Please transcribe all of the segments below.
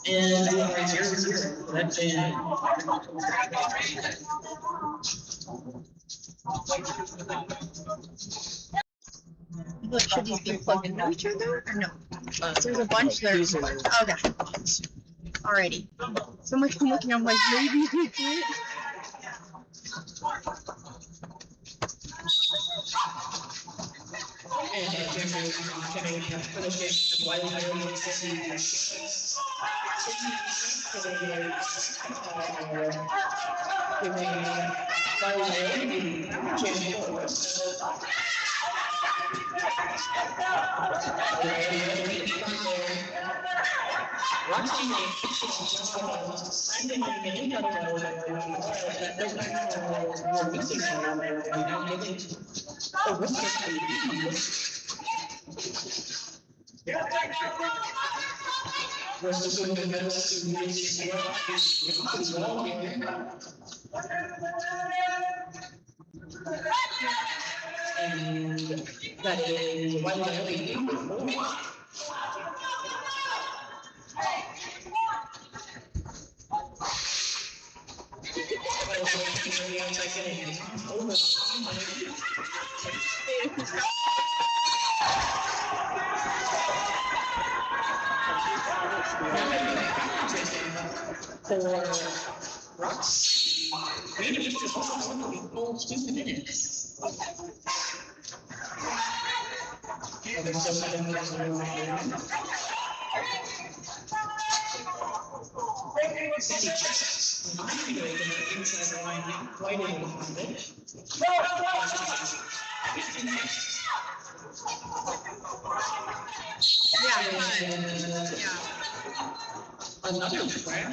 And we are 0-0. That jam. What should these be plugged into each other or no? There's a bunch there. Okay. Alrighty. So much for looking, I'm like, maybe we do it. And Jeffrey coming finishing while that is Rocks. We need to just hold 2 minutes. Another friend.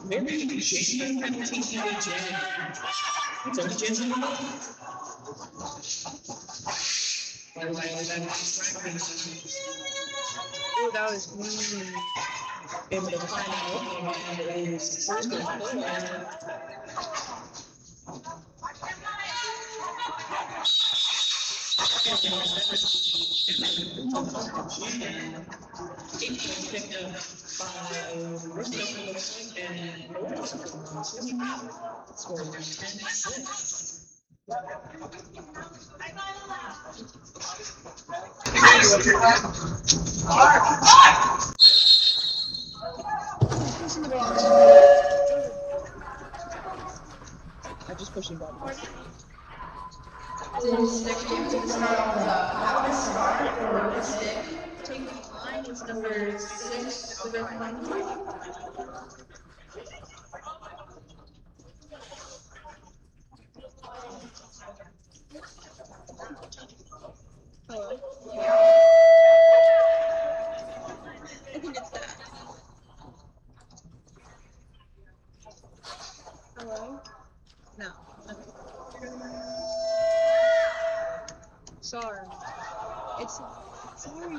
Maybe Jason can take you to jam. It's a Jason. Oh, that was mean. Able to find out and it is first and I just pushing buttons. This next game is going to start off with How to Start or Stick. Taking the line is number 6 for the country. Hello? I think it's that. Hello? No. Okay. Sorry. Sorry.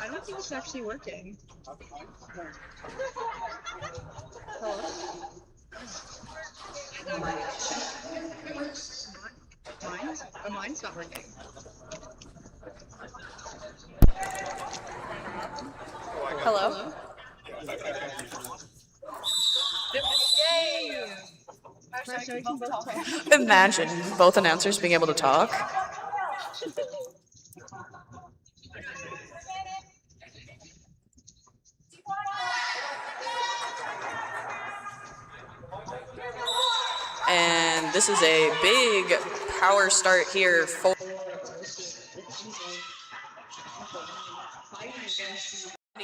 I don't think it's actually working. Hello? Mine's not working. Hello? Yay! Imagine both announcers being able to talk. And this is a big power start here for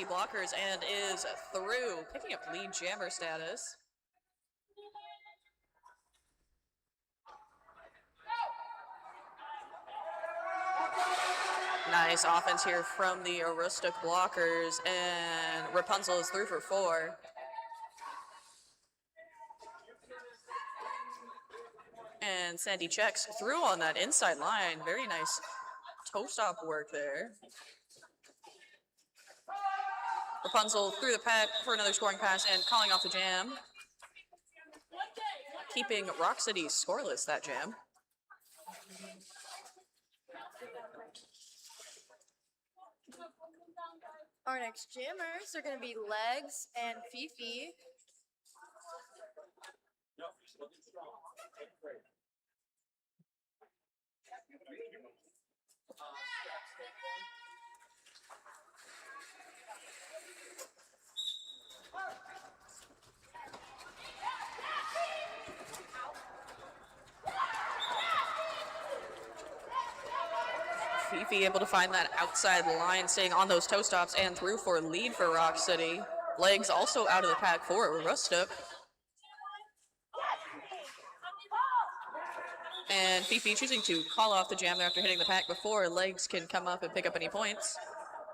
blockers and is through, picking up lead jammer status. Nice offense here from the Aroostook blockers, and Rapunzel is through for 4. And Sandy checks through on that inside line. Very nice toe stop work there. Rapunzel through the pack for another scoring pass and calling off the jam. Keeping Rock City scoreless, that jam. Our next jammers are going to be Legs and Fifi. Fifi able to find that outside line, staying on those toe stops and through for a lead for Rock City. Legs also out of the pack for Aroostook. And Fifi choosing to call off the jam there after hitting the pack before Legs can come up and pick up any points.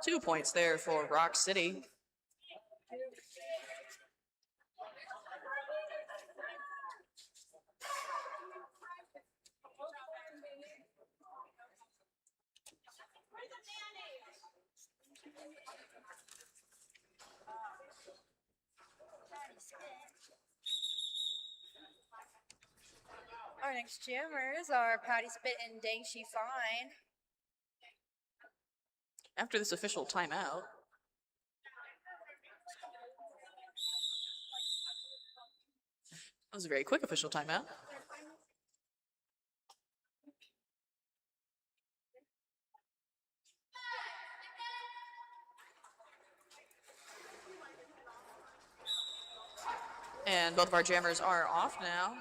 2 points there for Rock City. Our next jammers are Patty Spit and Dang She Fine. After this official timeout, that was a very quick official timeout. And both of our jammers are off now.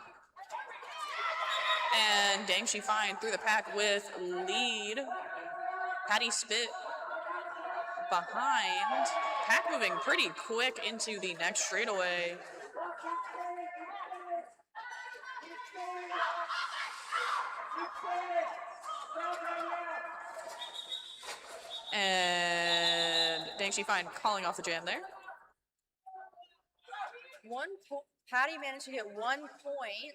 And Dang She Fine through the pack with lead. Patty Spit behind. Pack moving pretty quick into the next straightaway. And Dang She Fine calling off the jam there. Patty managed to get 1 point.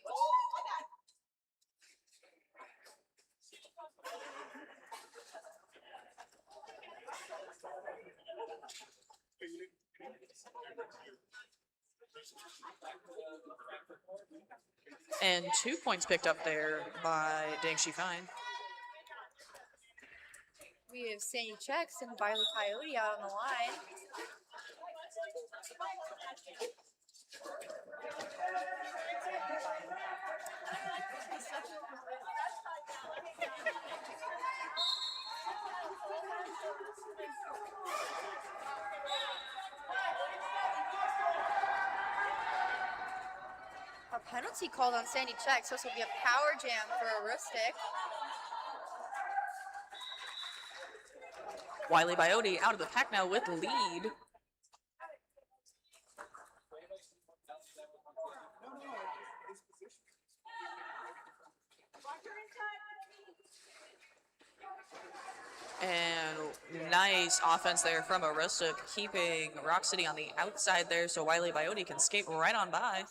And 2 points picked up there by Dang She Fine. We have Sandy Checks and Wiley Coyote out on the line. A penalty called on Sandy Checks, so this will be a power jam for Aroostook. Wiley Coyote out of the pack now with lead. And nice offense there from Aroostook, keeping Rock City on the outside there so Wiley Coyote can skate right on by.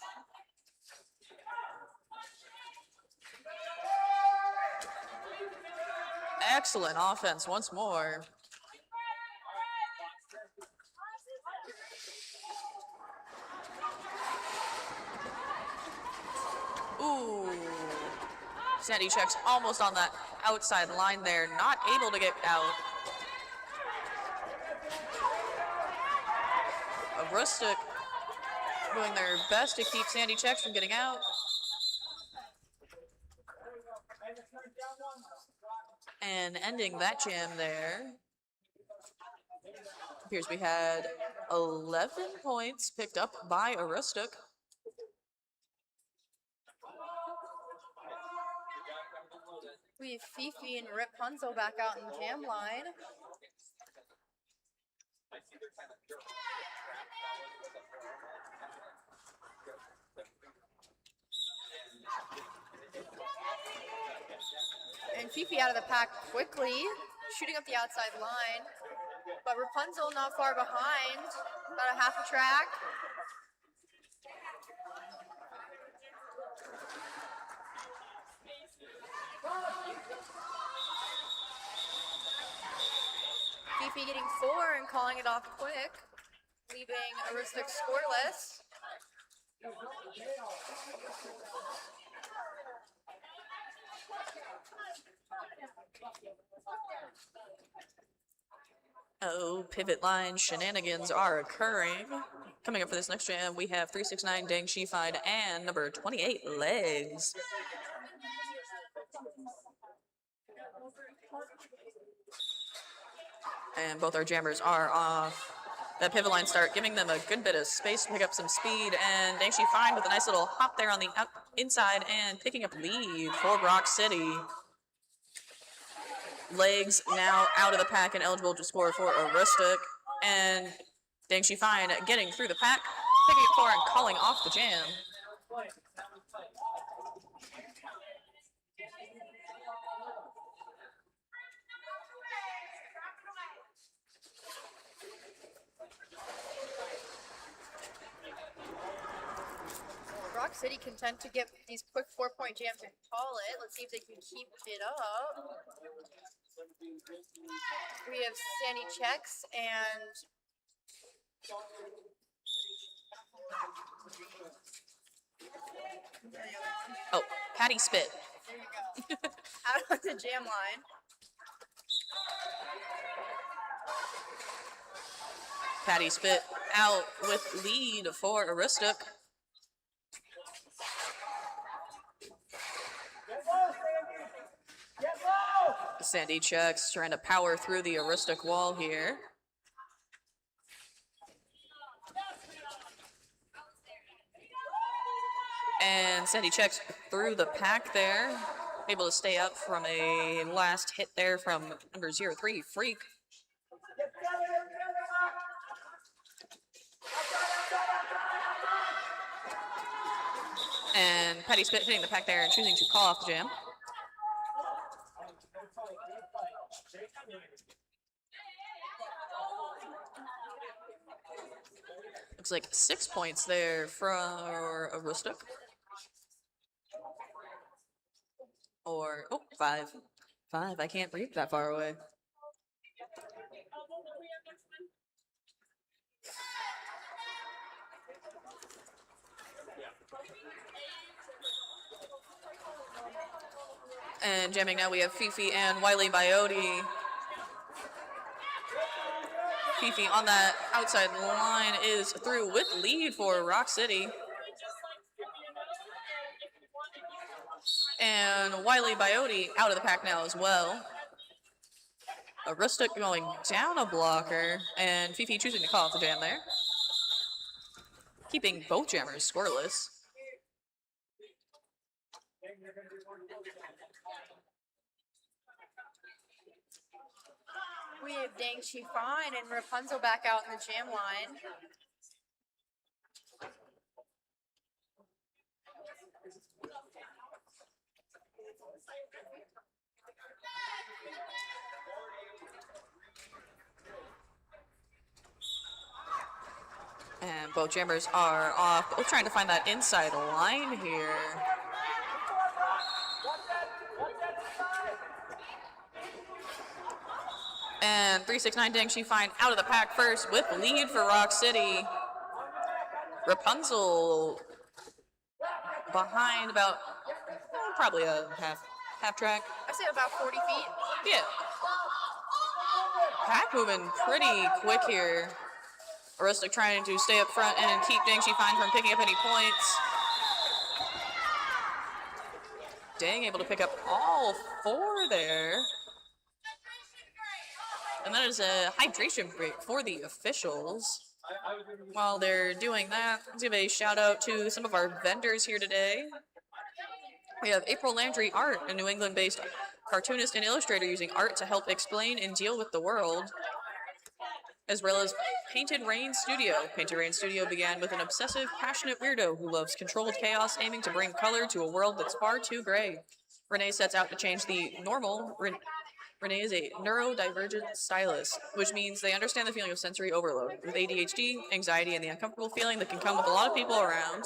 Excellent offense once more. Ooh. Sandy Checks almost on that outside line there, not able to get out. Aroostook doing their best to keep Sandy Checks from getting out. And ending that jam there. Appears we had 11 points picked up by Aroostook. We have Fifi and Rapunzel back out in jam line. And Fifi out of the pack quickly, shooting up the outside line. But Rapunzel not far behind, about a half a track. Fifi getting 4 and calling it off quick, leaving Aroostook scoreless. Oh, pivot line shenanigans are occurring. Coming up for this next jam, we have 369 Dang Shified and number 28 Legs. And both our jammers are off that pivot line start, giving them a good bit of space to pick up some speed. And Dang Shified with a nice little hop there on the inside and picking up lead for Rock City. Legs now out of the pack and eligible to score for Aroostook. And Dang Shified getting through the pack, picking up 4 and calling off the jam. Rock City can tend to get these quick 4-point jams and call it. Let's see if they can keep it up. We have Sandy Checks and Oh, Patty Spit. there you go. Out on the jam line. Patty Spit out with lead for Aroostook. Sandy Checks trying to power through the Aroostook wall here. And Sandy Checks through the pack there. Able to stay up from a last hit there from number 03, Freak. And Patty Spit hitting the pack there and choosing to call off the jam. Looks like 6 points there for Aroostook. Or, oh, 5. 5, I can't breathe that far away. And jamming now, we have Fifi and Wiley Biote. Fifi on that outside line is through with lead for Rock City. And Wiley Biote out of the pack now as well. Aroostook going down a blocker, and Fifi choosing to call off the jam there. Keeping both jammers scoreless. We have Dang Shified and Rapunzel back out in the jam line. And both jammers are off, both trying to find that inside line here. And 369 Dang Shified out of the pack first with lead for Rock City. Rapunzel behind about probably a half track. I say about 40 feet. Yeah. Pack moving pretty quick here. Aroostook trying to stay up front and keep Dang Shified from picking up any points. Dang able to pick up all 4 there. And that is a hydration break for the officials. While they're doing that, let's give a shout out to some of our vendors here today. We have April Landry Art, a New England-based cartoonist and illustrator using art to help explain and deal with the world. As well as Painted Rain Studio. Painted Rain Studio began with an obsessive, passionate weirdo who loves controlled chaos, aiming to bring color to a world that's far too gray. Renee sets out to change the normal. Renee is a neurodivergent stylist, which means they understand the feeling of sensory overload, with ADHD, anxiety, and the uncomfortable feeling that can come with a lot of people around.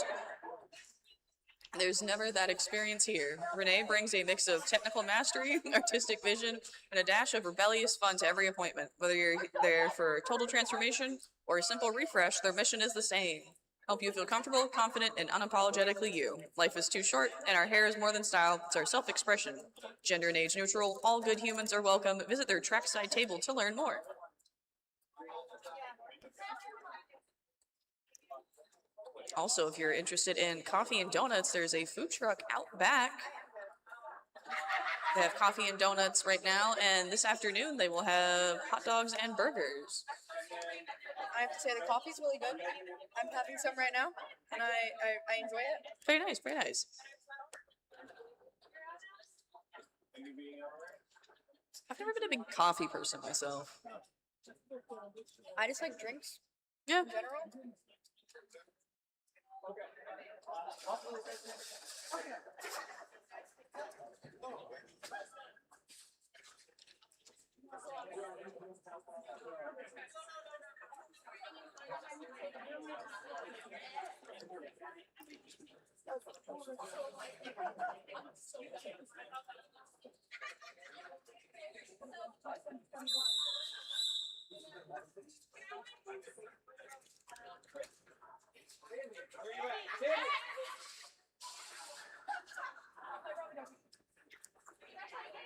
There's never that experience here. Renee brings a mix of technical mastery, artistic vision, and a dash of rebellious fun to every appointment. Whether you're there for total transformation or a simple refresh, their mission is the same. Help you feel comfortable, confident, and unapologetically you. Life is too short, and our hair is more than style, it's our self-expression. Gender and age neutral, all good humans are welcome. Visit their trackside table to learn more. Also, if you're interested in coffee and donuts, there's a food truck out back. They have coffee and donuts right now, and this afternoon they will have hot dogs and burgers. I have to say the coffee's really good. I'm having some right now, and I enjoy it. Very nice, very nice. I've never been a big coffee person myself. I just like drinks Yeah. in general.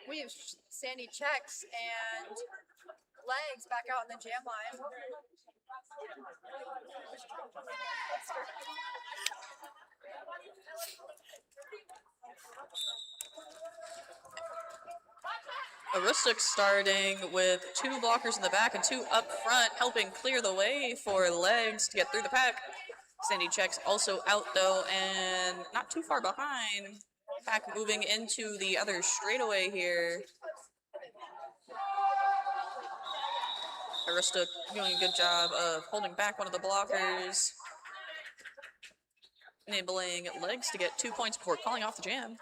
We have Sandy checks and legs back out in the jam line. Aroostook starting with 2 blockers in the back and 2 up front, helping clear the way for legs to get through the pack. Sandy checks also out though, and not too far behind. Pack moving into the other straightaway here. Aroostook doing a good job of holding back one of the blockers, enabling legs to get 2 points before calling off the jam.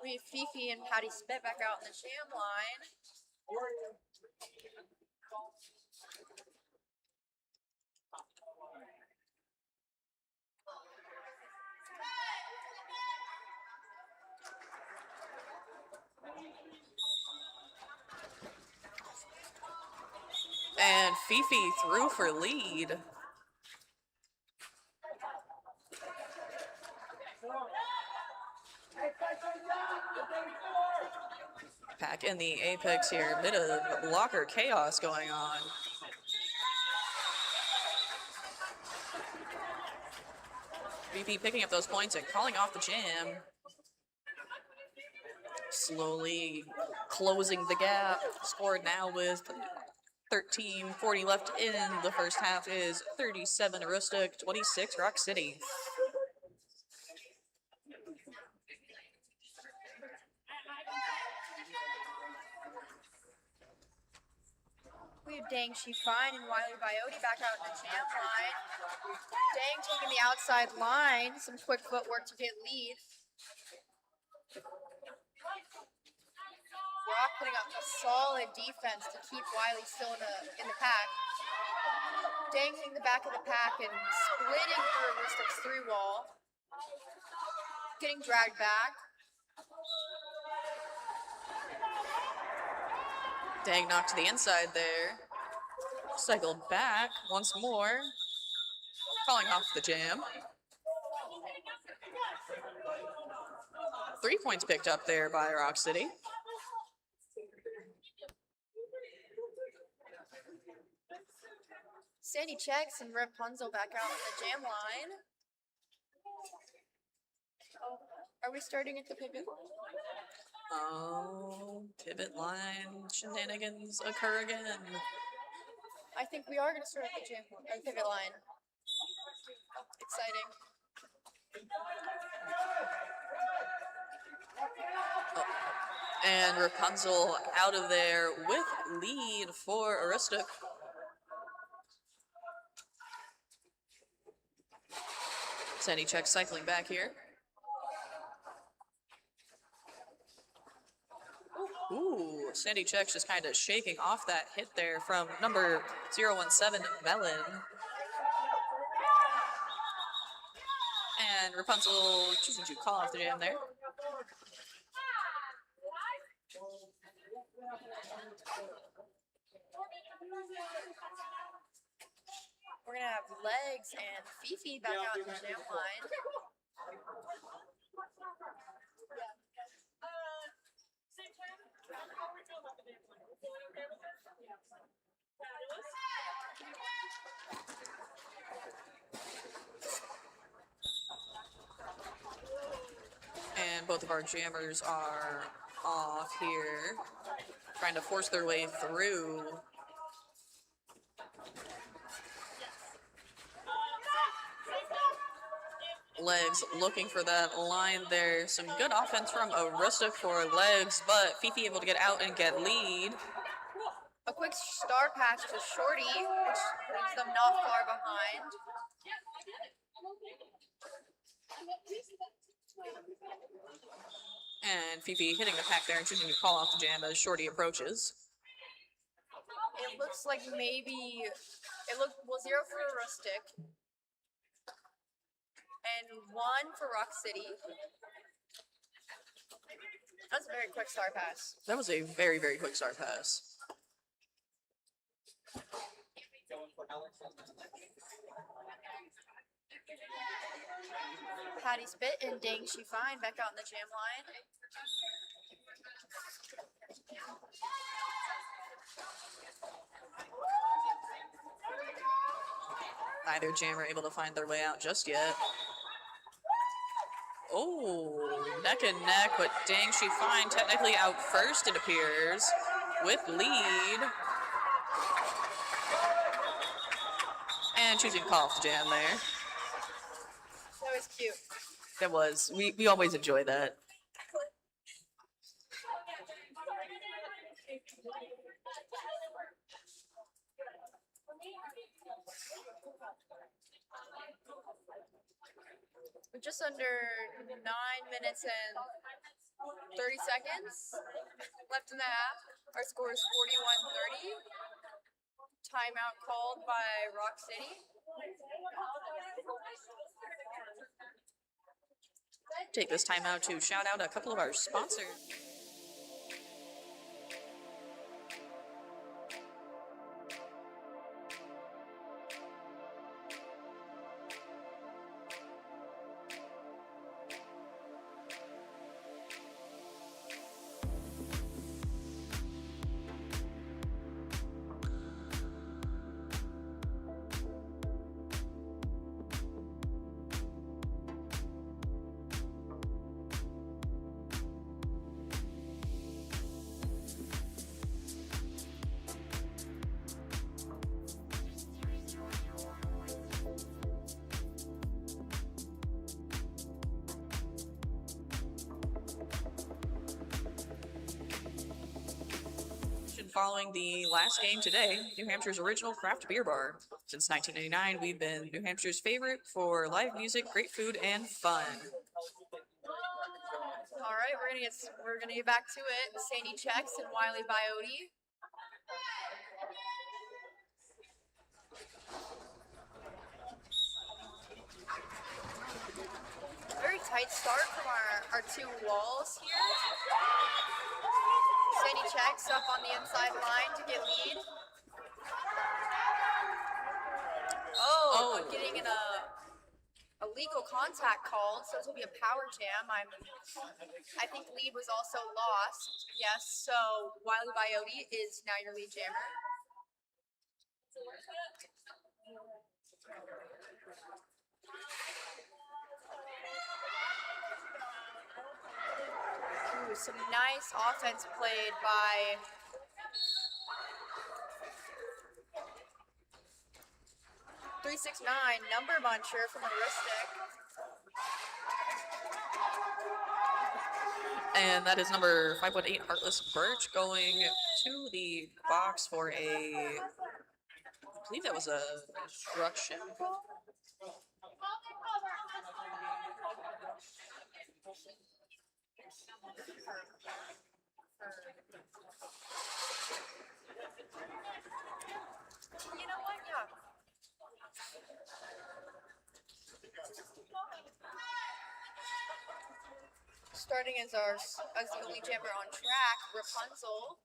We have Fifi and Patty Spit back out in the jam line. And Fifi through for lead. Pack in the apex here, a bit of blocker chaos going on. VP picking up those points and calling off the jam. Slowly closing the gap. Scored now with 13:40 left in the first half is 37 Aroostook, 26 Rock City. We have Dang She Fine and Wiley Biote back out in the jam line. Dang taking the outside line, some quick footwork to get lead. Rock putting up a solid defense to keep Wiley still in the pack. Dang hitting the back of the pack and splitting through Aroostook's 3-wall. Getting dragged back. Dang knocked to the inside there. Cycled back once more. Calling off the jam. 3 points picked up there by Rock City. Sandy checks and Rapunzel back out in the jam line. Oh, are we starting at the pivot line? Oh, pivot line shenanigans occur again. I think we are going to start at the pivot line. Exciting. Oh. And Rapunzel out of there with lead for Aroostook. Sandy check cycling back here. Ooh, Sandy Check's just kind of shaking off that hit there from number 017, Melon. And Rapunzel choosing to call off the jam there. We're going to have Legs and Fifi back out in the jam line. And both of our jammers are off here, trying to force their way through. Legs looking for that line there. Some good offense from Aroostook for Legs, but Fifi able to get out and get lead. A quick star pass to Shorty, which leaves them not far behind. And Fifi hitting the pack there and choosing to call off the jam as Shorty approaches. It looks like maybe well, 0 for Aroostook and 1 for Rock City. That's a very quick star pass. That was a very, very quick star pass. Patty Spit and Dang She Fine back out in the jam line. Neither jammer able to find their way out just yet. Oh, neck and neck, but Dang She Fine technically out first, it appears, with lead. And choosing to call off the jam there. That was cute. That was. We always enjoy that. With just under 9 minutes and 30 seconds left in the half, our score is 41-30. Timeout called by Rock City. Take this time out to shout out a couple of our sponsors. Following the last game today, New Hampshire's original craft beer bar. Since 1999, we've been New Hampshire's favorite for live music, great food, and fun. All right, we're gonna get back to it. Sandy Checks and Wiley Biote. Very tight start from our two walls here. Sandy Checks up on the inside line to get lead. Oh. I'm getting a illegal contact called, so this will be a power jam. I think lead was also lost. Yes, so Wiley Biote is now your lead jammer. Ooh, some nice offense played by .369 number muncher from Aroostook. And that is number 518 Heartless Birch going to the box for I believe that was a instruction. You know what? Yeah. Starting as the only jammer on track, Rapunzel.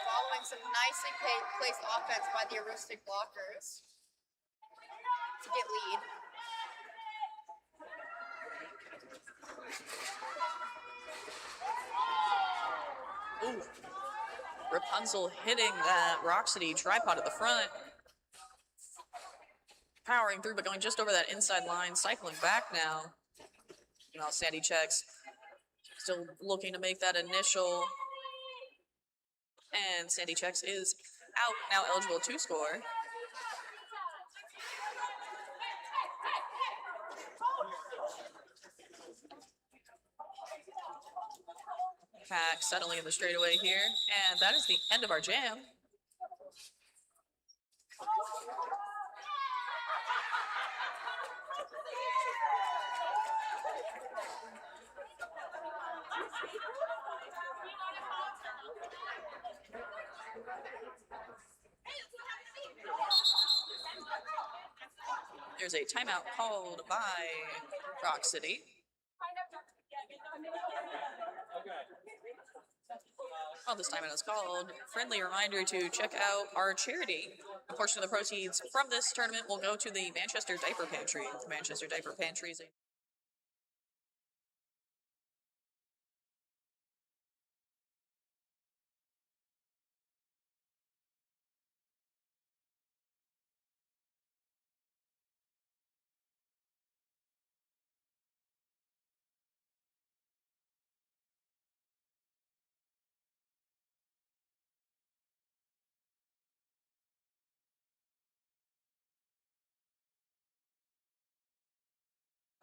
Following some nicely placed offense by the Aroostook blockers to get lead. Ooh. Rapunzel hitting that Rock City tripod at the front. Powering through, but going just over that inside line, cycling back now. Now Sandy checks. Still looking to make that initial. And Sandy checks is out, now eligible to score. Pack settling in the straightaway here, and that is the end of our jam. There's a timeout called by Rock City. Well, this timeout is called. Friendly reminder to check out our charity. A portion of the proceeds from this tournament will go to the Manchester Diaper Pantry. The Manchester Diaper Pantry is a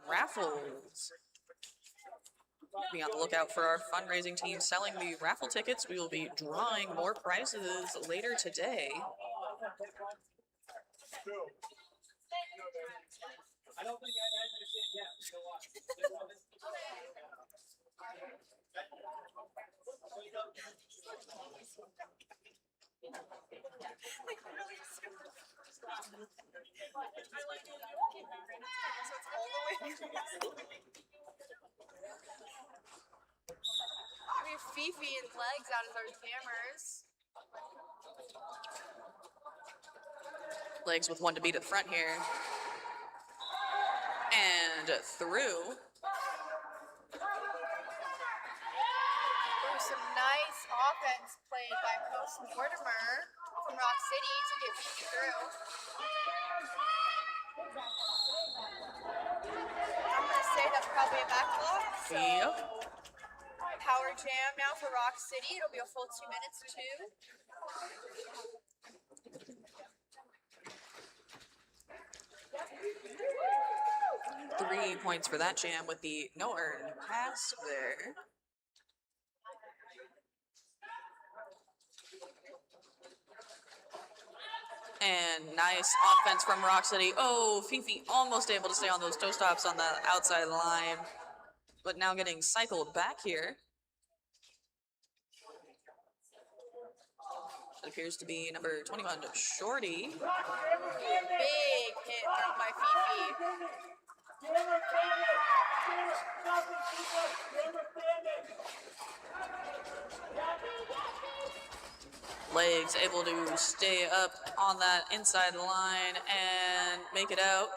raffles. Be on the lookout for our fundraising team selling the raffle tickets. We will be drawing more prizes later today. We have Fifi and Legs out as our jammers. Legs with one to beat at the front here. And through. There's some nice offense played by Post Mortimer from Rock City to get Fifi through. I'm gonna say that's probably a backlog. So Yep. power jam now for Rock City. It'll be a full 2 minutes too. 3 points for that jam with the no earned pass there. And nice offense from Rock City. Oh, Fifi almost able to stay on those toe stops on the outside line, but now getting cycled back here. It appears to be number 21, Shorty. Big hit thrown by Fifi. Legs able to stay up on that inside line and make it out.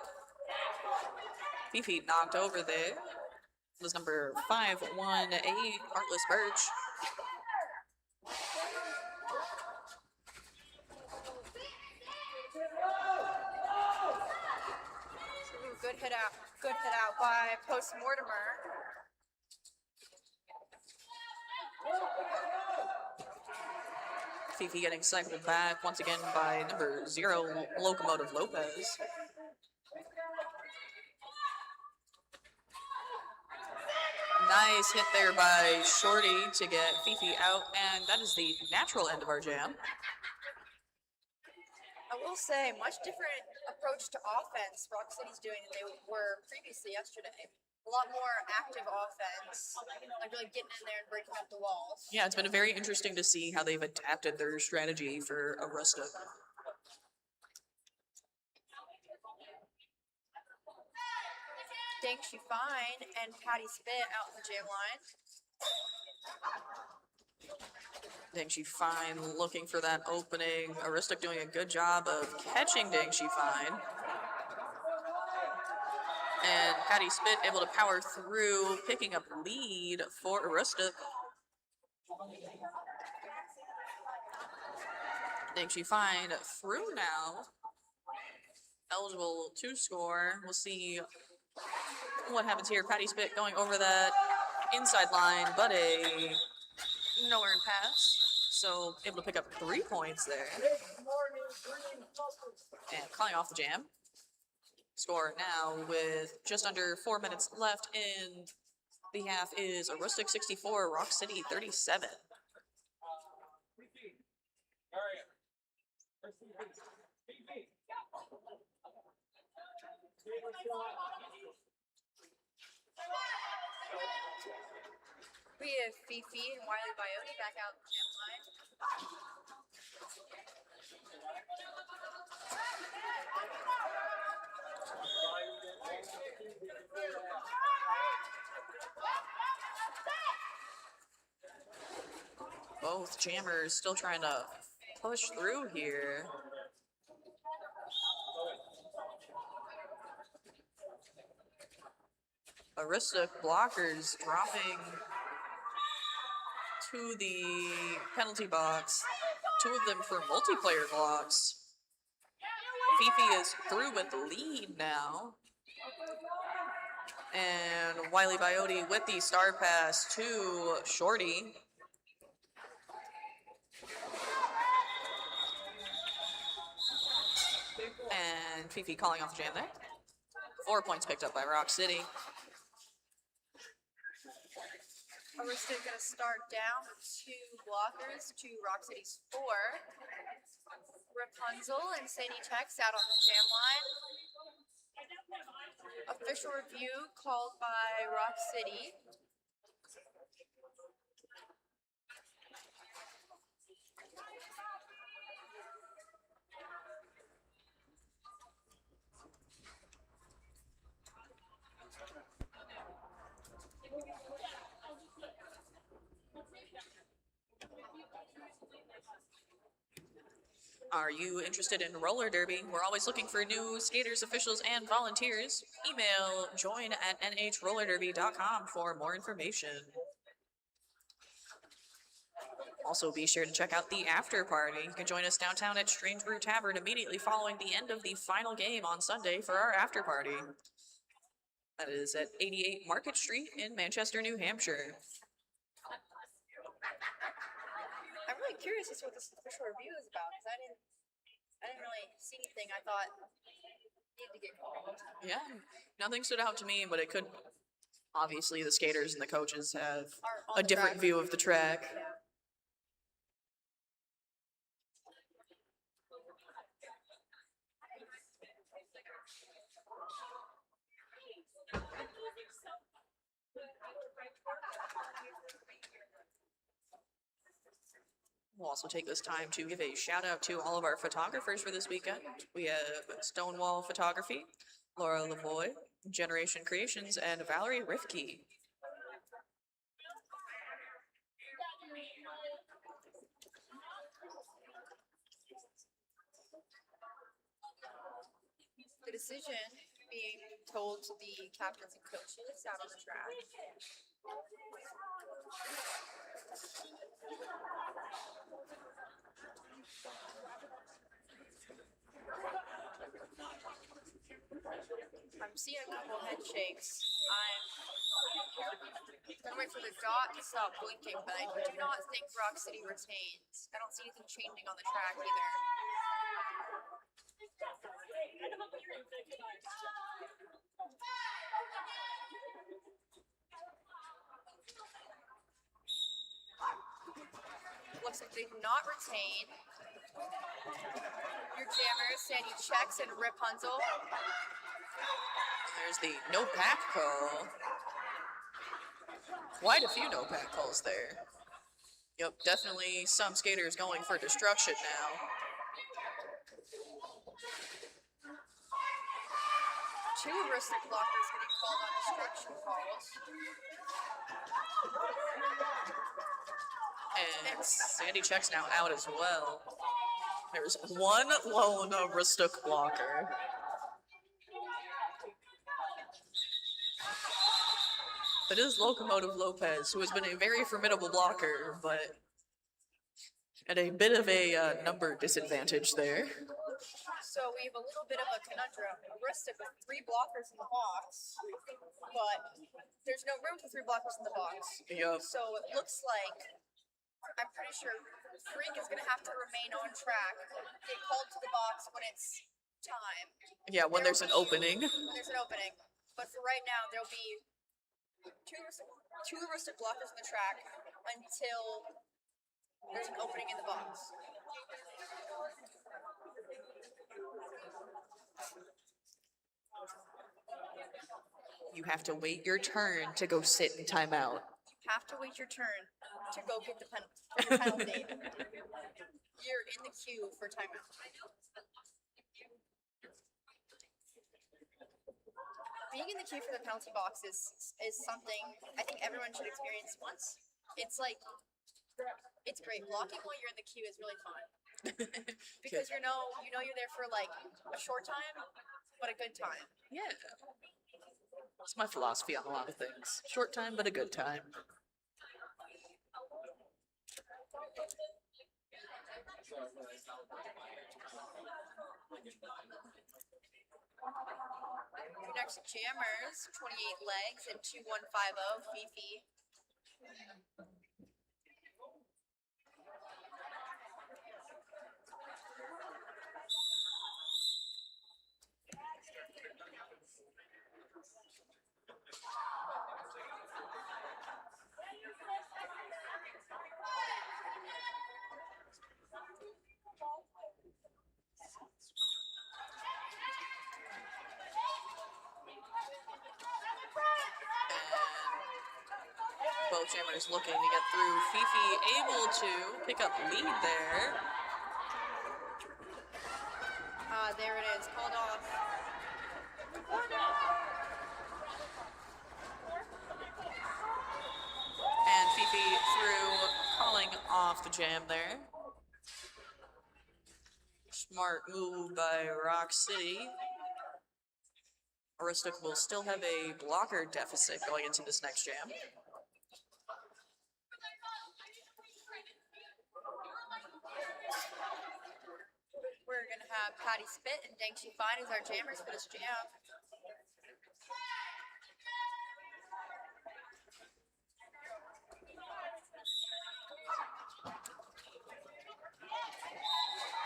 Fifi knocked over there. It was number 518, Heartless Birch. Good hit out by Post Mortimer. Fifi getting cycled back once again by number 0, Locomotive Lopez. Nice hit there by Shorty to get Fifi out, and that is the natural end of our jam. I will say, much different approach to offense Rock City's doing than they were previously yesterday. A lot more active offense, like really getting in there and breaking up the walls. Yeah, it's been very interesting to see how they've adapted their strategy for Aroostook. Dang, she fine, and Patty Spit out in the jam line. Dang She Fine looking for that opening. Aroostook doing a good job of catching Dang She Fine. And Patty Spit able to power through, picking up lead for Aroostook. think she fine through now. Eligible to score. We'll see what happens here. Patty Spit going over that inside line, but a no earned pass. So able to pick up 3 points there. And calling off the jam. Score now with just under 4 minutes left in the half is Aroostook 64, Rock City 37. We have Fifi and Wiley Biote back out in the gym line. Both jammers still trying to push through here. Aroostook blockers dropping to the penalty box. 2 of them for multiplayer blocks. Fifi is through with the lead now. And Wiley Biote with the star pass to Shorty. And Fifi calling off the jam there. 4 points picked up by Rock City. Aroostook gonna start down with 2 blockers to Rock City's 4. Rapunzel and Sadie Tex out on the jam line. Official review called by Rock City. Are you interested in roller derby? We're always looking for new skaters, officials, and volunteers. Email join@nhrollderby.com for more information. Also, be sure to check out the after party. You can join us downtown at Strange Brew Tavern immediately following the end of the final game on Sunday for our after party. That is at 88 Market Street in Manchester, New Hampshire. I'm really curious as to what this official review is about because I didn't really see anything I thought needed to get called. Yeah, nothing stood out to me, but it could. Obviously, the skaters and the coaches have Are on a the different track. view of the track. Yeah. We'll also take this time to give a shout out to all of our photographers for this weekend. We have Stonewall Photography, Laura Lavoie, Generation Creations, and Valerie Rifke. The decision being told to the captains and coaches out on the track. I'm seeing a couple head shakes. I'm gonna wait for the dot to stop blinking, but I do not think Rock City retains. I don't see anything changing on the track either. Looks like they do not retain. Your jammers, Sandy Checks and Rapunzel. There's the no pack call. Quite a few no pack calls there. Yep, definitely some skaters going for destruction now. Two Aroostook blockers getting called on destruction calls. And Sandy Check's now out as well. There's one lone Aroostook blocker. It is Locomotive Lopez, who has been a very formidable blocker, but At a bit of a number disadvantage there. So we have a little bit of a conundrum. Aroostook with 3 blockers in the box, but there's no room for 3 blockers in the box. Yup. So it looks like, I'm pretty sure Freak is going to have to remain on track, get called to the box when it's time. Yeah, when there's an opening. When there's an opening. But for right now, there'll be two Aroostook blockers in the track until there's an opening in the box. You have to wait your turn to go sit in timeout. You have to wait your turn to go get the penalty. You're in the queue for timeout. Being in the queue for the penalty box is something I think everyone should experience once. It's like, it's great. Blocking while you're in the queue is really fun. Because you know you're there for like a short time, but a good time. Yeah. It's my philosophy on a lot of things. Short time, but a good time. Next Jammers, 28 legs and 2150 Fifi. Both jammers looking to get through. Fifi able to pick up lead there. There it is, called off. And Fifi through, calling off the jam there. Smart move by Rock City. Aroostook will still have a blocker deficit going into this next jam. We're going to have Patty Spit and Dang She Fine as our jammers for this jam.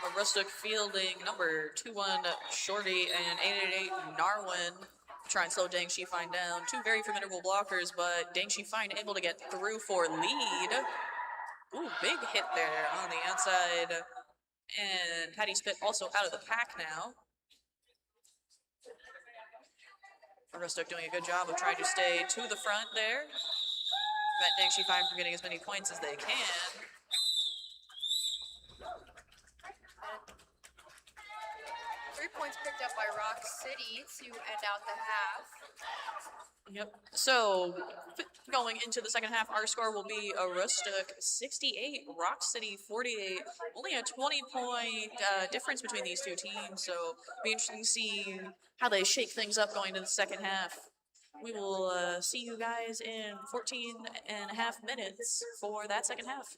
Aroostook fielding number 21 Shorty and 888 Narwin. Try and slow Dang She Fine down. Two very formidable blockers, but Dang She Fine able to get through for lead. Ooh, big hit there on the outside. And Patty Spit also out of the pack now. Aroostook doing a good job of trying to stay to the front there. Prevent Dang She Fine from getting as many points as they can. 3 points picked up by Rock City to end out the half. Yep. So, going into the second half, our score will be Aroostook 68, Rock City 48. Only a 20-point difference between these two teams, so it'll be interesting to see how they shake things up going into the second half. We will see you guys in 14 and a half minutes for that second half.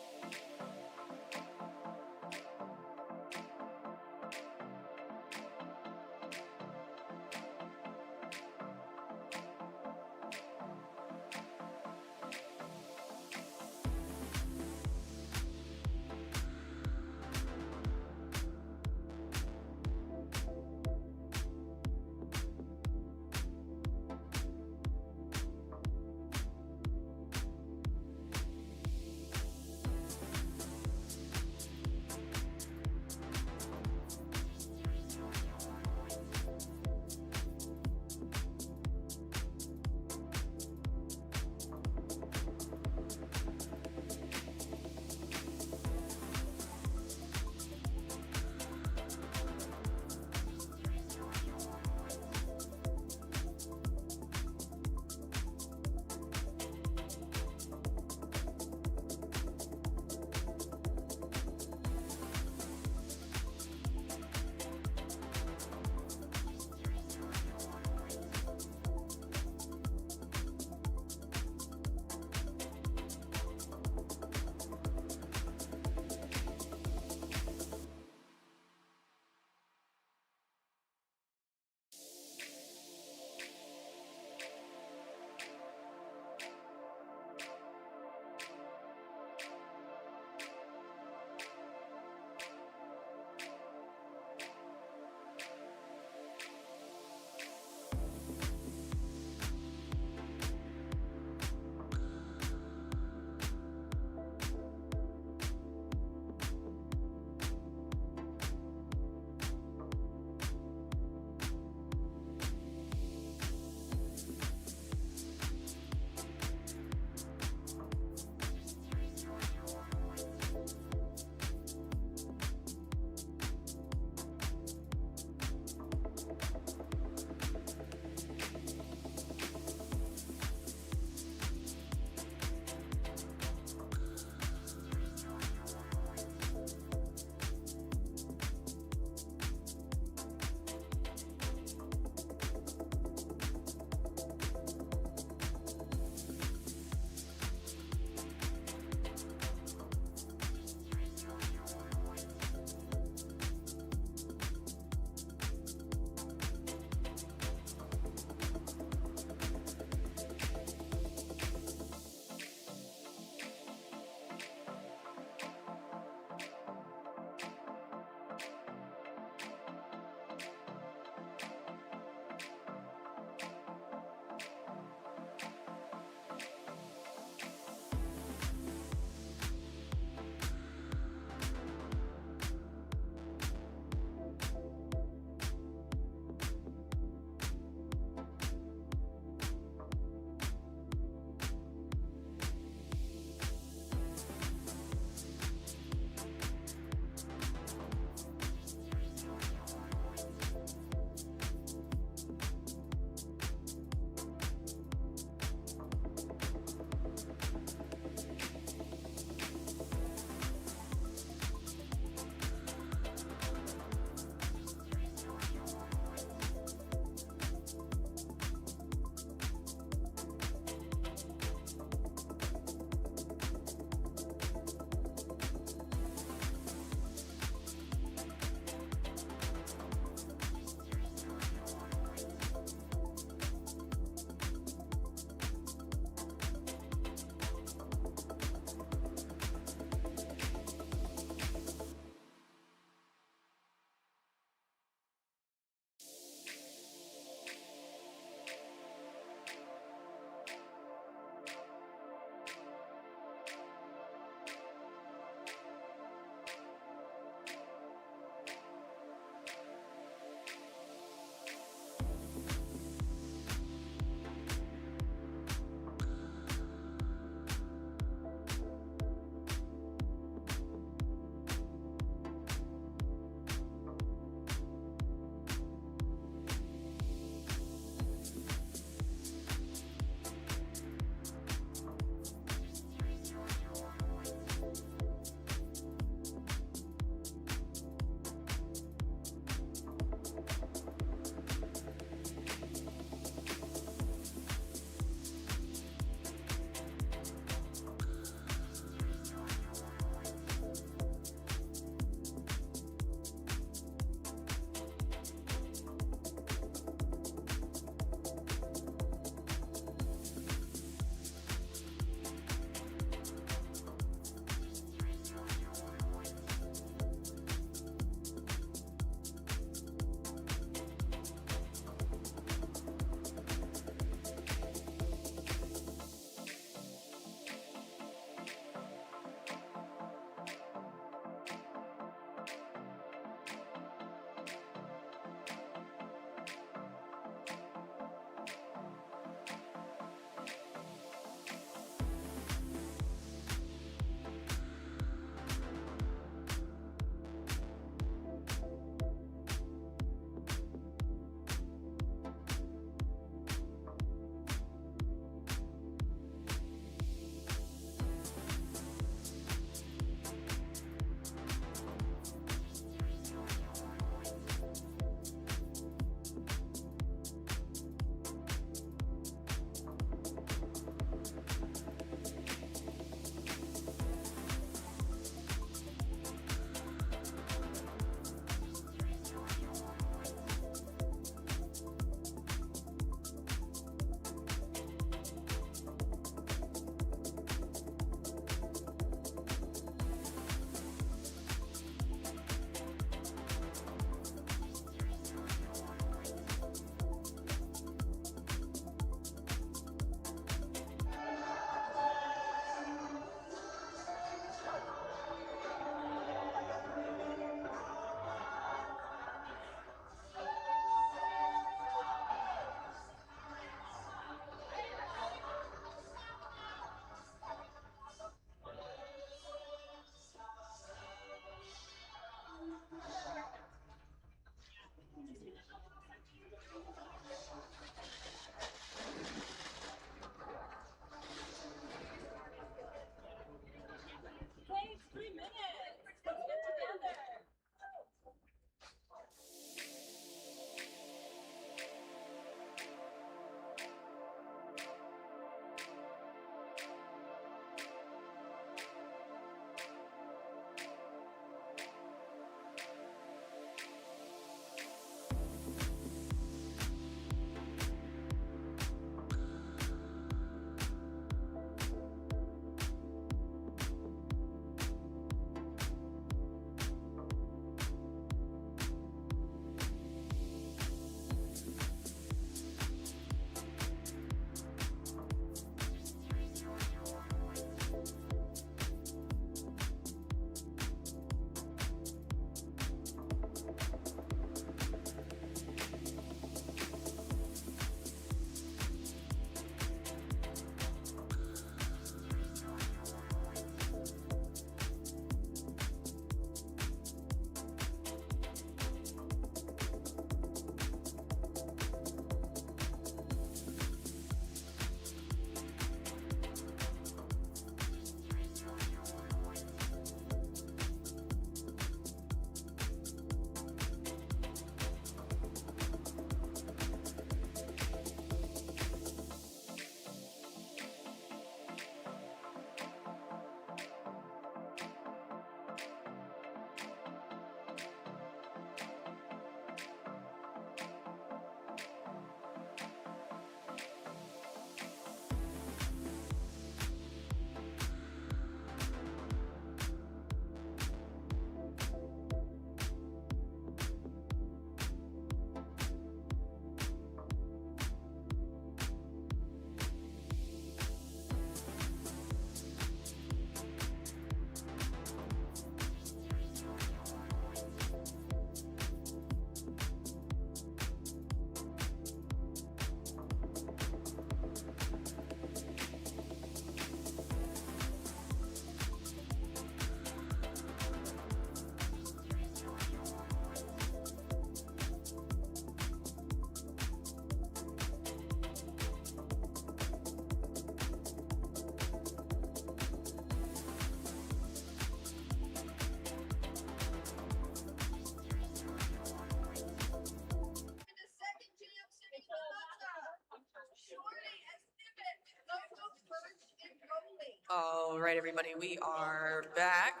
All right, everybody, we are back.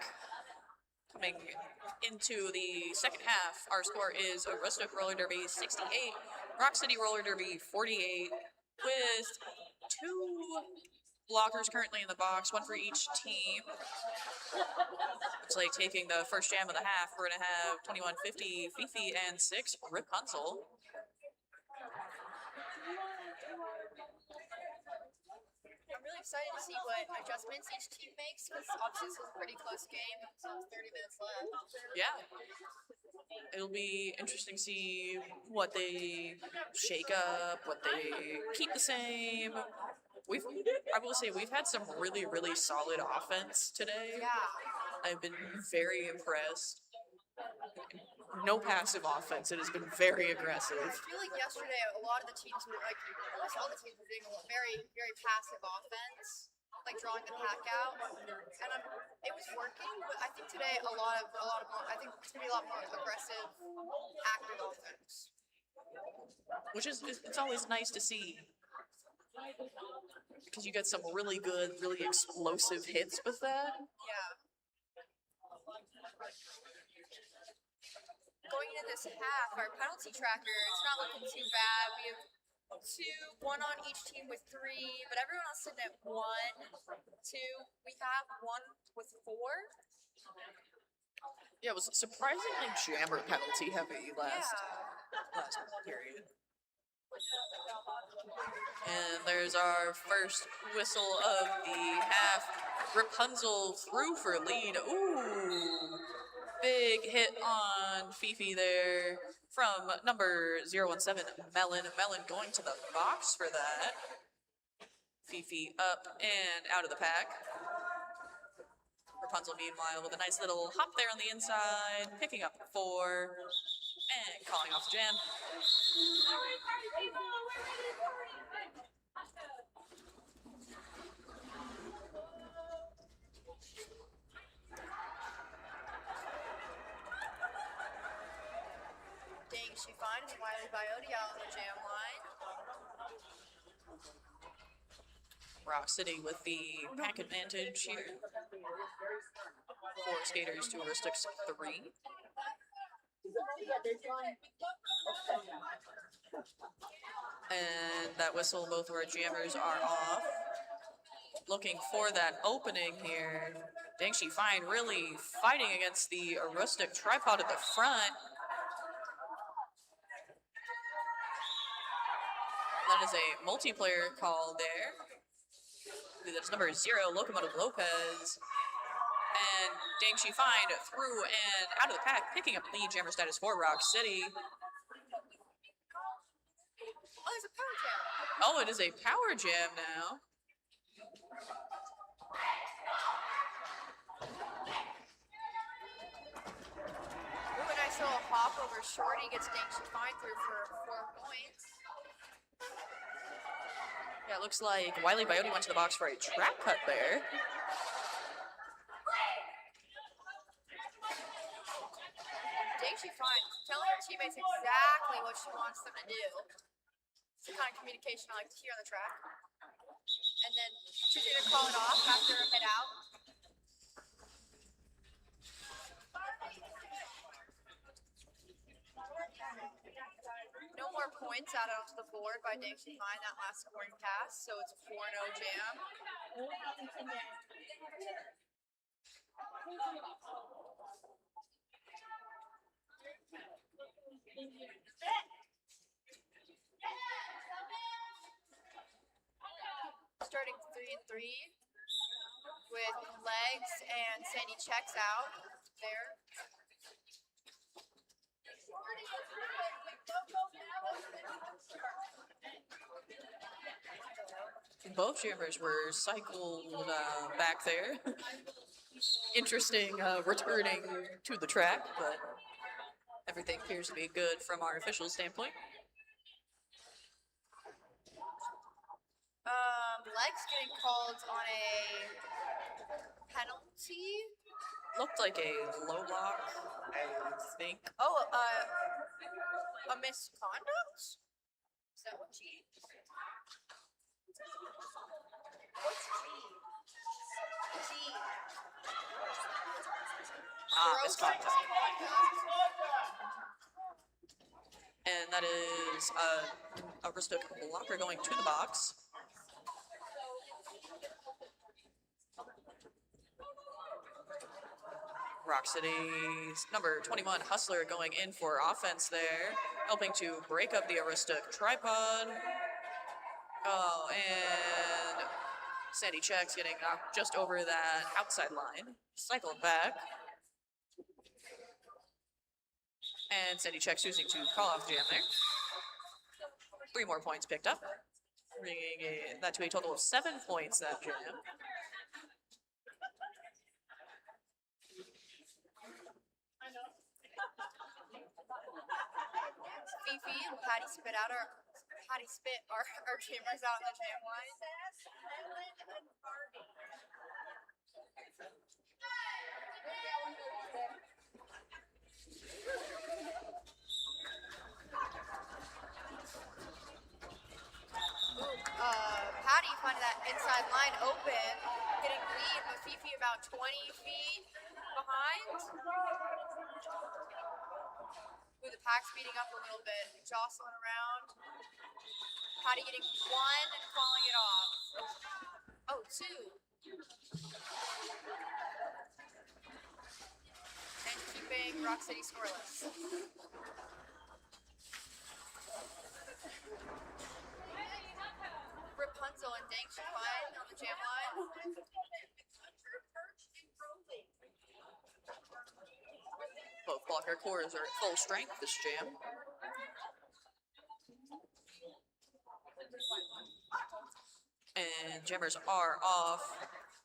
Coming into the second half, our score is Aroostook Roller Derby 68, Rock City Roller Derby 48, with 2 blockers currently in the box, 1 for each team. Looks like taking the first jam of the half, we're going to have 2150 Fifi and 6 Rapunzel. I'm really excited to see what adjustments each team makes because obviously this is a pretty close game. So 30 minutes left. Yeah. It'll be interesting to see what they shake up, what they keep the same. I will say we've had some really, really solid offense today. Yeah. I've been very impressed. No passive offense. It has been very aggressive. I feel like yesterday a lot of the teams were like, almost all the teams were doing a very, very passive offense, like drawing the pack out, and it was working. But I think today a lot of more, I think it's gonna be a lot more aggressive, active offense. Which is, it's always nice to see. Because you get some really good, really explosive hits with that. Yeah. Going into this half, our penalty tracker, it's not looking too bad. We have 2, 1 on each team with 3, but everyone else sitting at 1, 2. We have 1 with 4. Yeah, it was surprisingly jammer penalty heavy last period. And there's our first whistle of the half. Rapunzel through for lead. Ooh. Big hit on Fifi there from number 017, Melon. Melon going to the box for that. Fifi up and out of the pack. Rapunzel, meanwhile, with a nice little hop there on the inside, picking up 4 and calling off the jam. She finds Wiley Biote out on the jam line. Rock City with the pack advantage here. 4 skaters to Aroostook's 3. And that whistle, both of our jammers are off. Looking for that opening here. Dangshi Fine really fighting against the Aroostook tripod at the front. That is a multiplayer call there. That's number 0, Locomotive Lopez. And Dangshi Fine through and out of the pack, picking up lead jammer status for Rock City. Oh, there's a power jam. Oh, it is a power jam now. Ooh, a nice little hop over Shorty gets Dangshi Fine through for 4 points. Yeah, it looks like Wiley Biote went to the box for a track cut there. Dangshi Fine telling her teammates exactly what she wants them to do. It's the kind of communication I like to hear on the track. And then she's going to call it off after a hit out. No more points added onto the board by Dangshi Fine that last scoring pass, so it's a 4-0 jam. Starting 3-3 with legs and Sandy checks out there. Both jammers were cycled back there. Interesting returning to the track, but everything appears to be good from our official standpoint. Legs getting called on a penalty. Looked like a low block, I think. Oh, a misconduct? Is that what G? What's G? Missed contact. And that is a Aroostook blocker going to the box. Rock City's number 21 Hustler going in for offense there, helping to break up the Aroostook tripod. Oh, and Sandy Checks getting knocked just over that outside line. Cycled back. And Sandy Checks choosing to call off jam there. 3 more points picked up, bringing that to a total of 7 points that jam. Fifi and Patty spit our jammers out in the jam line. Patty finding that inside line open, getting lead, but Fifi about 20 feet behind. Ooh, the pack speeding up a little bit, jostling around. Patty getting 1 and calling it off. Oh, 2. And keeping Rock City scoreless. Rapunzel and Dang Fine on the jam line. Both blocker cores are at full strength this jam. And jammers are off.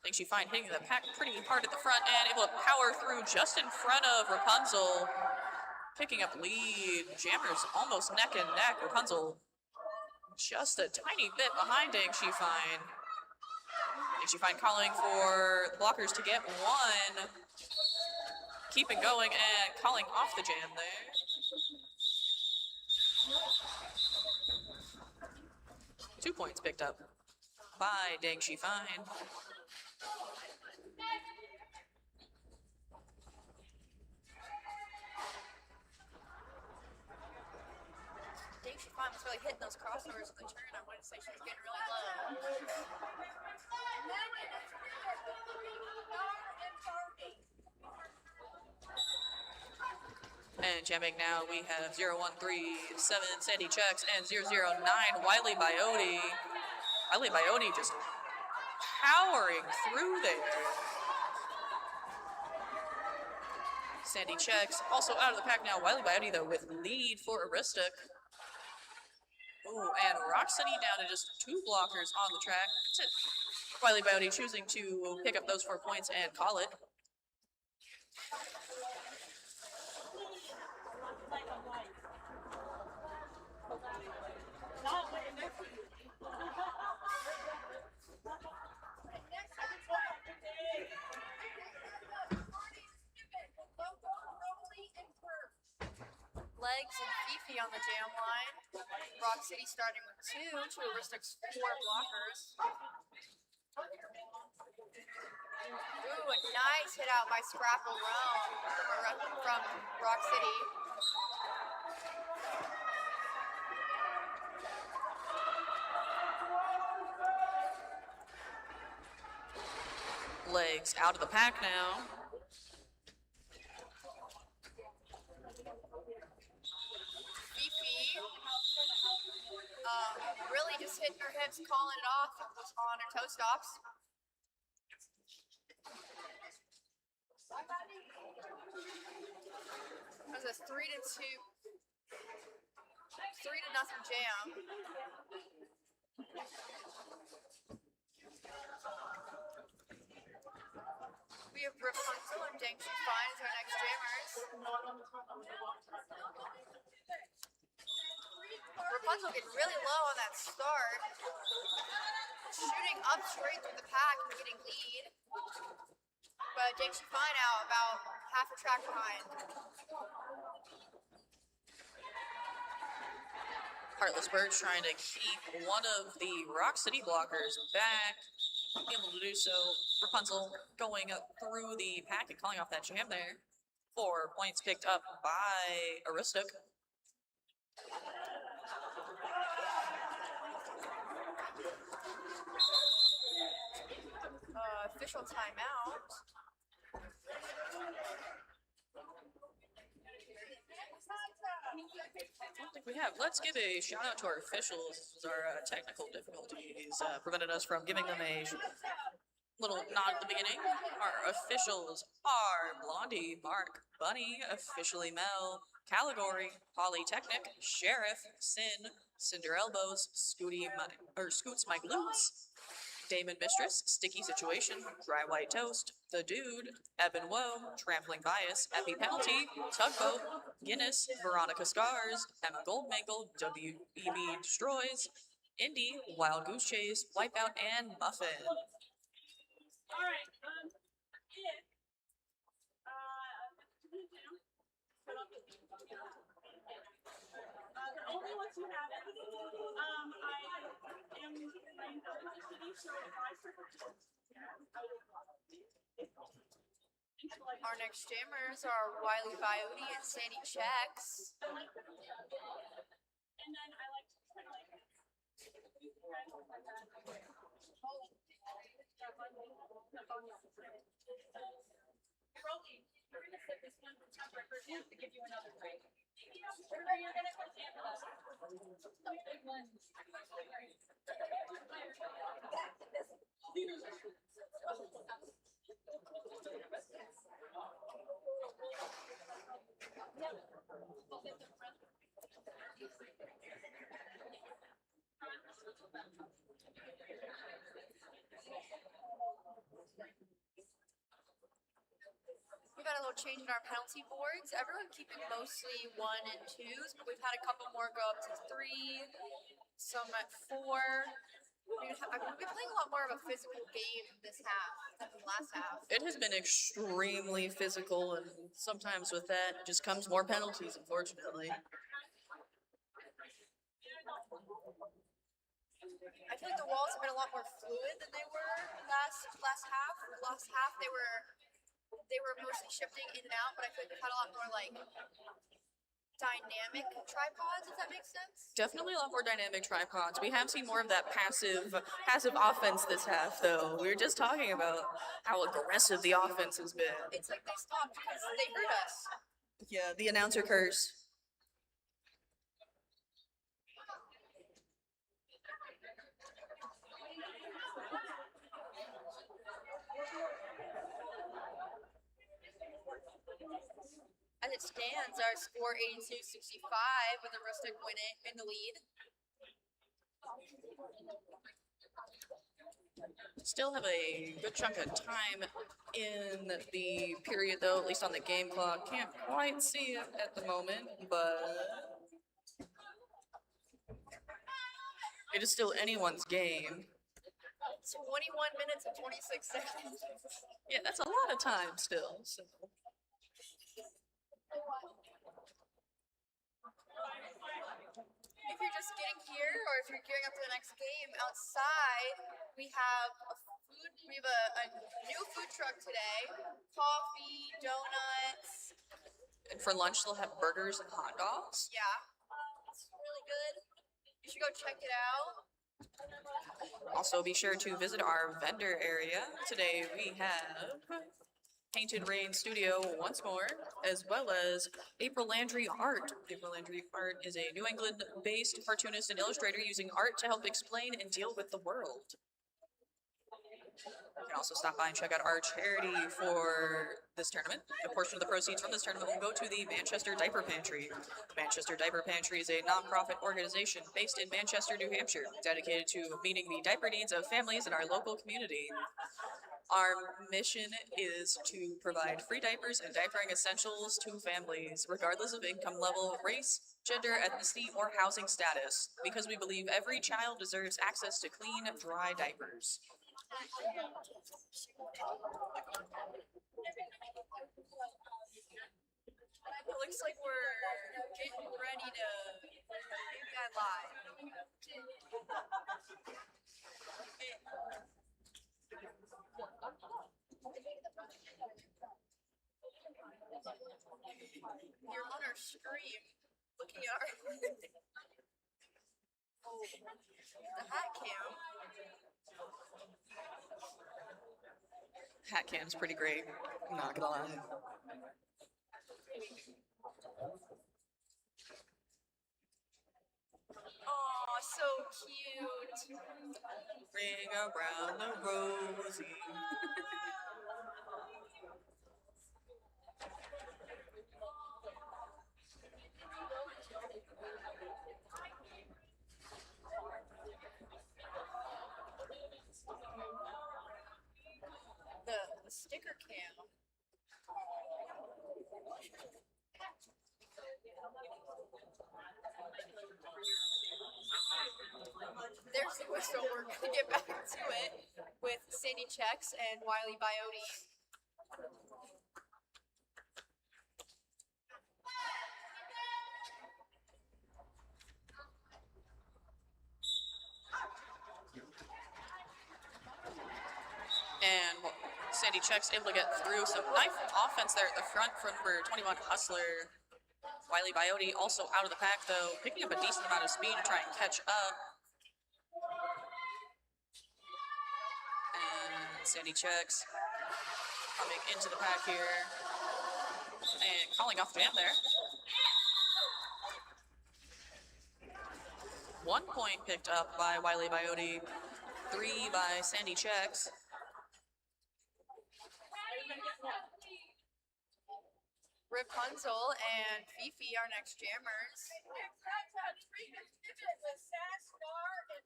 Thanks you find hitting the pack pretty hard at the front and able to power through just in front of Rapunzel. Picking up lead. Jammers almost neck and neck. Rapunzel just a tiny bit behind Dang She Fine. Dang She Fine calling for the blockers to get 1. Keeping going and calling off the jam there. Two points picked up by Dang She Fine. Dang She Fine was really hitting those crossovers in the turn. I wanted to say she was getting really low. And jamming now, we have 0137 Sandy Checks and 009 Wiley Biote. Wiley Biote just powering through there. Sandy Checks also out of the pack now. Wiley Biote, though, with lead for Aroostook. Ooh, and Rock City down to just 2 blockers on the track. That's it. Wiley Biote choosing to pick up those 4 points and call it. Legs and Fifi on the jam line. Rock City starting with 2 to Aroostook's 4 blockers. Ooh, a nice hit out by Scrapple Rome from Rock City. Legs out of the pack now. Really just hitting her hips, calling it off on her toe stops. It was a 3-2, 3-0 jam. We have Rapunzel and Dang She Fine as our next jammers. Rapunzel getting really low on that start. Shooting up straight through the pack and getting lead. But Dang She Fine out about half a track behind. Heartless Birds trying to keep one of the Rock City blockers back. able to do so. Rapunzel going through the pack and calling off that jam there. 4 points picked up by Aroostook. Official timeout. I don't think we have. Let's give a shout out to our officials. This was our technical difficulties prevented us from giving them a little nod at the beginning. Our officials are Blondie, Mark, Bunny, officially Mel, Caligori, Polytechnic, Sheriff, Sin, Cinder Elbows, Scoots My Glutes, Damon Mistress, Sticky Situation, Dry White Toast, The Dude, Evan Woe, Trampling Bias, Epi Penalty, Tugboat, Guinness, Veronica Scars, Emma Goldmangle, WEB Destroys, Indy, Wild Goose Chase, Wipeout, and Muffin. Only once you have it. I am playing city, so Our next jammers are Wiley Biote and Sandy Checks. and then I like Rocky, you're gonna set this one for top record to give you another break. Or you're gonna go stand with us. Big ones. We've had a little change in our penalty boards. Everyone keeping mostly 1 and 2s, but we've had a couple more go up to 3, some at 4. We've been playing a lot more of a physical game this half than the last half. It has been extremely physical, and sometimes with that just comes more penalties, unfortunately. I feel like the walls have been a lot more fluid than they were last half. Last half they were mostly shifting in and out, but I feel like we've had a lot more like dynamic tripods, if that makes sense. Definitely a lot more dynamic tripods. We have seen more of that passive offense this half, though. We were just talking about how aggressive the offense has been. It's like they stopped because they hurt us. Yeah, the announcer curse. As it stands, our score 82-65 with Aroostook winning in the lead. Still have a good chunk of time in the period, though, at least on the game clock. Can't quite see it at the moment, but it is still anyone's game. 21 minutes and 26 seconds. Yeah, that's a lot of time still. So. If you're just getting here, or if you're gearing up to the next game, outside we have a new food truck today. Coffee, donuts. And for lunch, they'll have burgers and hot dogs. Yeah, it's really good. You should go check it out. Also, be sure to visit our vendor area. Today we have Painted Rain Studio once more, as well as April Landry Art. April Landry Art is a New England-based cartoonist and illustrator using art to help explain and deal with the world. You can also stop by and check out our charity for this tournament. A portion of the proceeds from this tournament will go to the Manchester Diaper Pantry. Manchester Diaper Pantry is a nonprofit organization based in Manchester, New Hampshire, dedicated to meeting the diaper needs of families in our local community. Our mission is to provide free diapers and diapering essentials to families, regardless of income level, race, gender, ethnicity, or housing status, because we believe every child deserves access to clean, dry diapers. It looks like we're getting ready to maybe I lied. You're on our stream, looking at our oh, the hat cam. Hat cam's pretty great. I'm not gonna lie. Aw, so cute. Ring around the rosy. The sticker cam. There's the whistle. We're gonna get back to it with Sandy Checks and Wiley Biote. And Sandy Checks able to get through some nice offense there at the front for number 21 Hustler. Wiley Biote also out of the pack though, picking up a decent amount of speed to try and catch up. And Sandy Checks coming into the pack here and calling off jam there. 1 point picked up by Wiley Biote, 3 by Sandy Checks. Rapunzel and Fifi, our next jammers.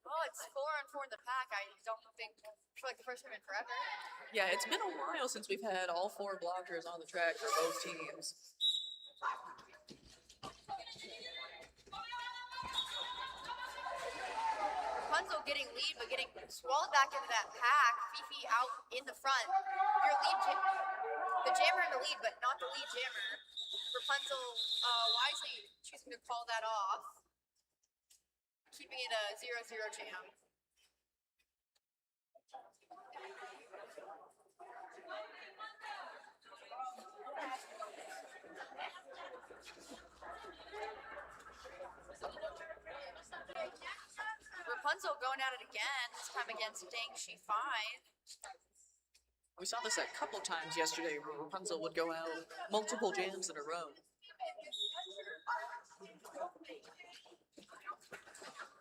Oh, it's 4-on-4 in the pack. I don't think, I feel like the first time in forever. Yeah, it's been a while since we've had all 4 blockers on the track for both teams. Rapunzel getting lead, but getting swallowed back into that pack. Fifi out in the front. Your lead, the jammer in the lead, but not the lead jammer. Rapunzel wisely choosing to call that off, keeping it a 0-0 jam. Rapunzel going at it again, this time against Dang She Fine. We saw this a couple times yesterday where Rapunzel would go out multiple jams in a row.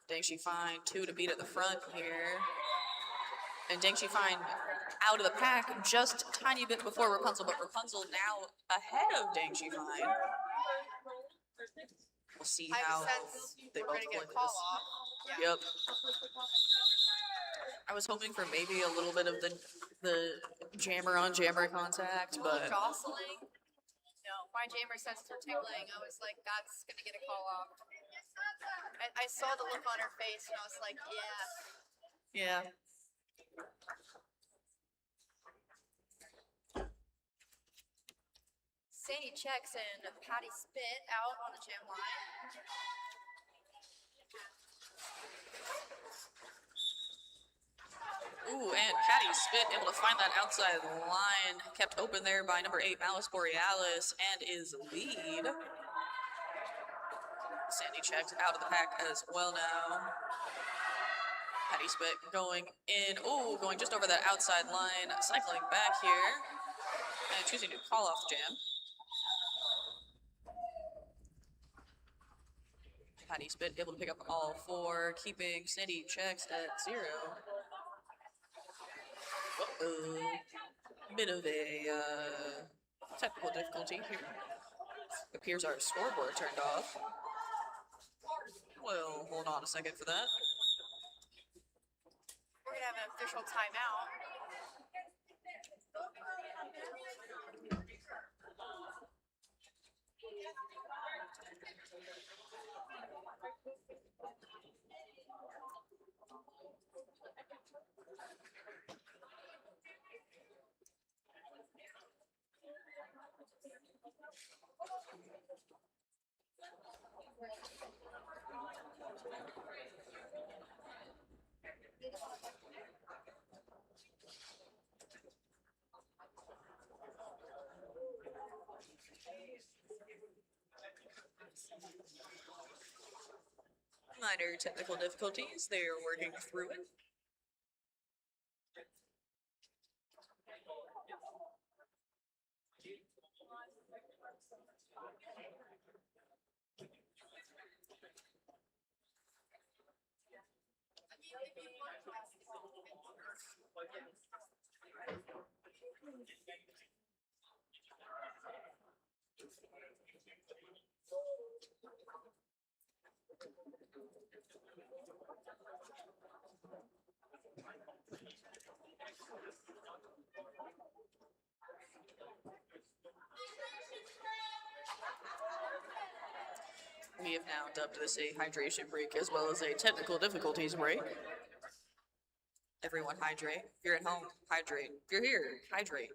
Dang She Fine, 2 to beat at the front here. And Dang She Fine out of the pack just a tiny bit before Rapunzel, but Rapunzel now ahead of Dang She Fine. We'll see I how have a sense they we're both gonna play get a call this. off. Yeah. Yep. I was hoping for maybe a little bit of the jammer on jammer contact, but Jostling. No, my jammer sensed her tingling. I was like, that's gonna get a call off. I saw the look on her face and I was like, yeah. yeah. Sandy Checks and Patty Spit out on the jam line. Ooh, and Patty Spit able to find that outside line, kept open there by number 8 Malice Borealis, and is lead. Sandy Checks out of the pack as well now. Patty Spit going in, ooh, going just over that outside line, cycling back here, and choosing to call off jam. Patty Spit able to pick up all 4, keeping Sandy Checks at 0. Uh-oh. Bit of a technical difficulty here. Appears our scoreboard turned off. Well, hold on a second for that. We're gonna have an official timeout. Minor technical difficulties, they're working through it. We have now dubbed this a hydration break as well as a technical difficulties break. Everyone hydrate. If you're at home, hydrate. If you're here, hydrate.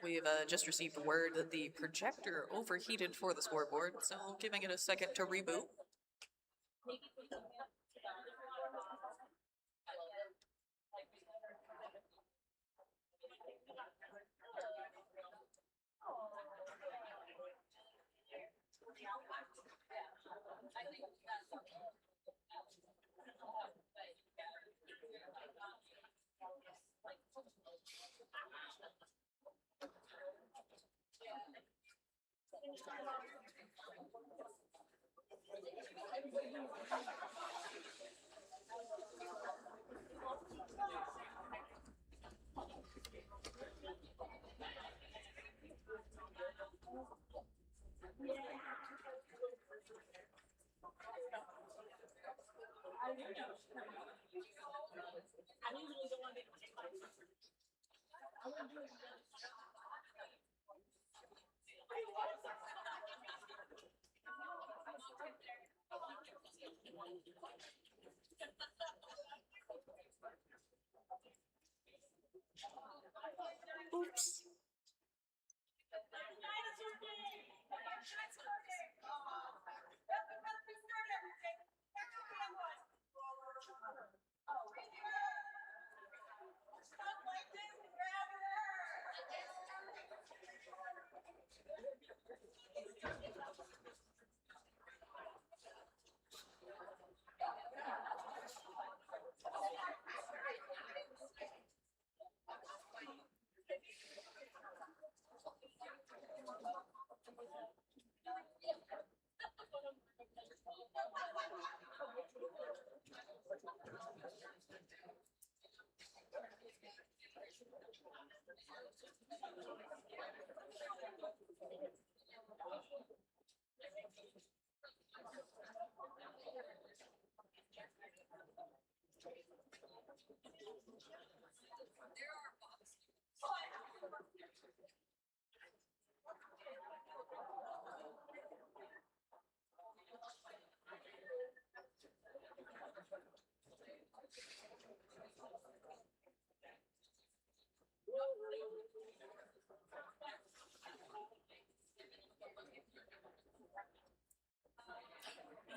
We've just received word that the projector overheated for the scoreboard, so giving it a second to reboot. Oops.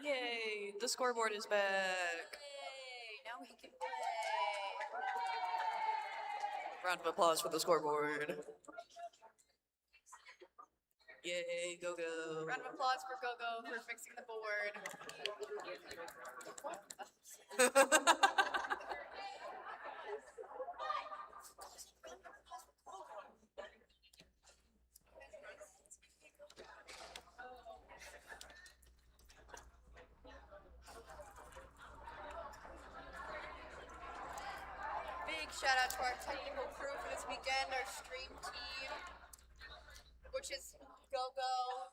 Yay, the scoreboard is back. Yay, now we can play. Round of applause for the scoreboard. Yay, go go. Round of applause for Gogo for fixing the board. Big shout out to our technical crew for this weekend, our stream team, which is Gogo.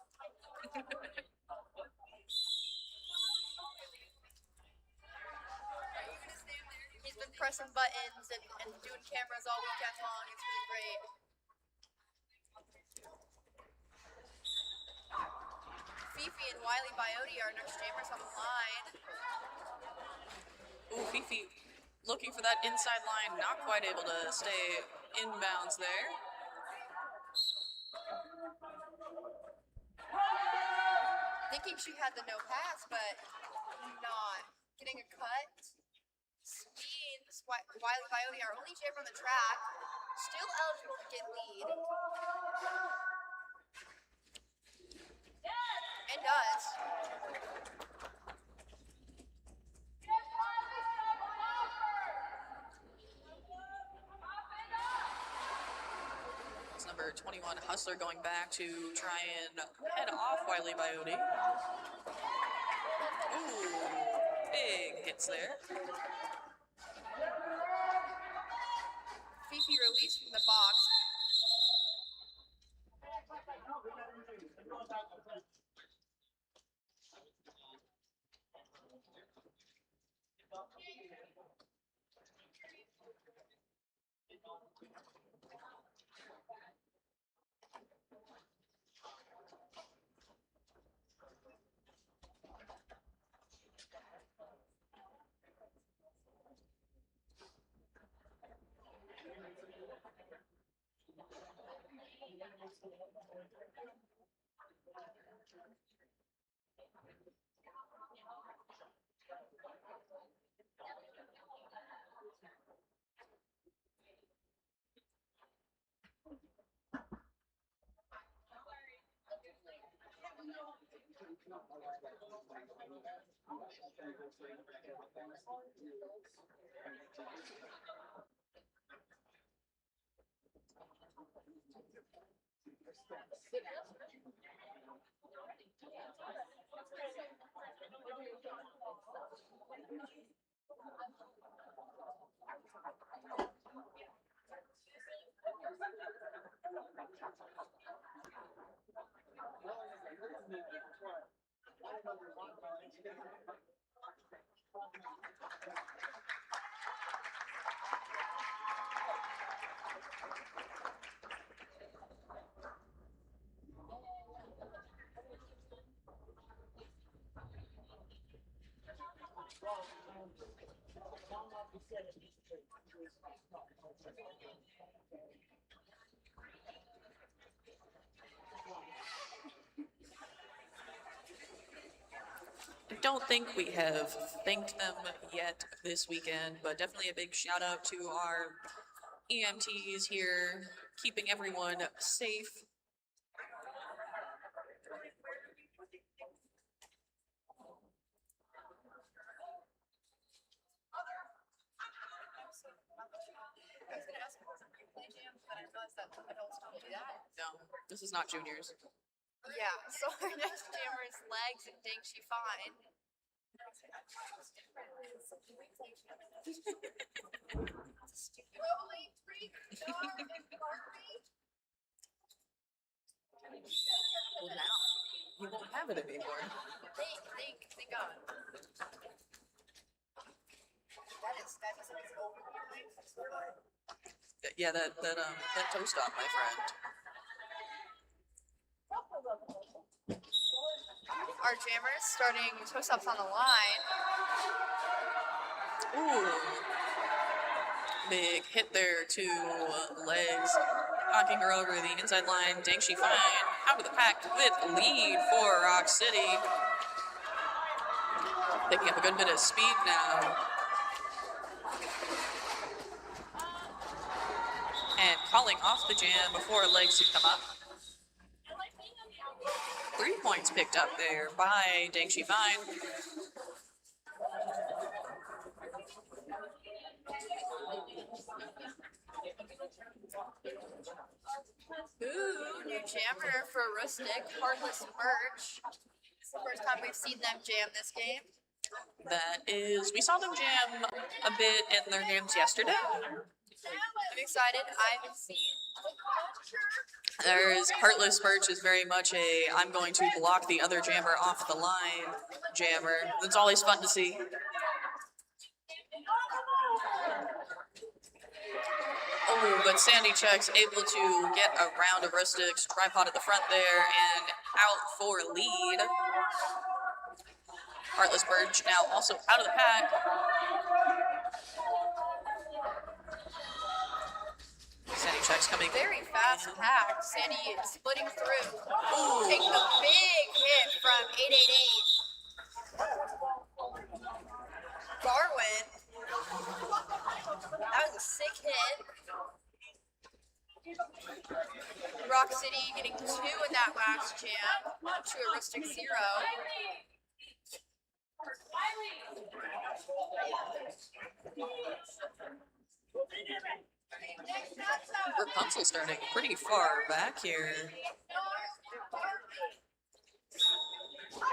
He's been pressing buttons and doing cameras all weekend long. It's really great. Fifi and Wiley Biote, our next jammers on the line. Ooh, Fifi looking for that inside line, not quite able to stay inbounds there. Thinking she had the no pass, but not getting a cut. Speeds, Wiley Biote, our only jammer on the track, still eligible to get lead. And does. It's number 21, Hustler, going back to try and head off Wiley Biote. Ooh, big hits there. Fifi released from the box. I don't think we have thanked them yet this weekend, but definitely a big shout out to our EMTs here, keeping everyone safe. I was gonna ask if it was a replay jam, but I realized that adults don't do that. No, this is not juniors. Yeah, so our next jammer is Legs and Dink She Fine. Well, now you won't have it anymore. Thank God. That is over. Yeah, that toast off, my friend. Our jammers starting toast ups on the line. Ooh. Big hit there to Legs, knocking her over the inside line. Dang, she fine. Out of the pack with lead for Rock City. Picking up a good bit of speed now. And calling off the jam before Legs could come up. 3 points picked up there by Dang She Fine. Ooh, new jammer for Aroostook, Heartless Merch. It's the first time we've seen them jam this game. That is, we saw them jam a bit in their games yesterday. I'm excited. I haven't seen. There's Heartless Merch is very much a I'm going to block the other jammer off the line jammer. That's always fun to see. Oh, but Sandy Check's able to get around Aroostook's tripod at the front there and out for lead. Heartless Burge now also out of the pack. Sandy Check's coming. Very fast pack. Sandy splitting through. Ooh. Taking a big hit from 888. Darwin. That was a sick hit. Rock City getting 2 in that last jam. To Aroostook 0. Rapunzel starting pretty far back here.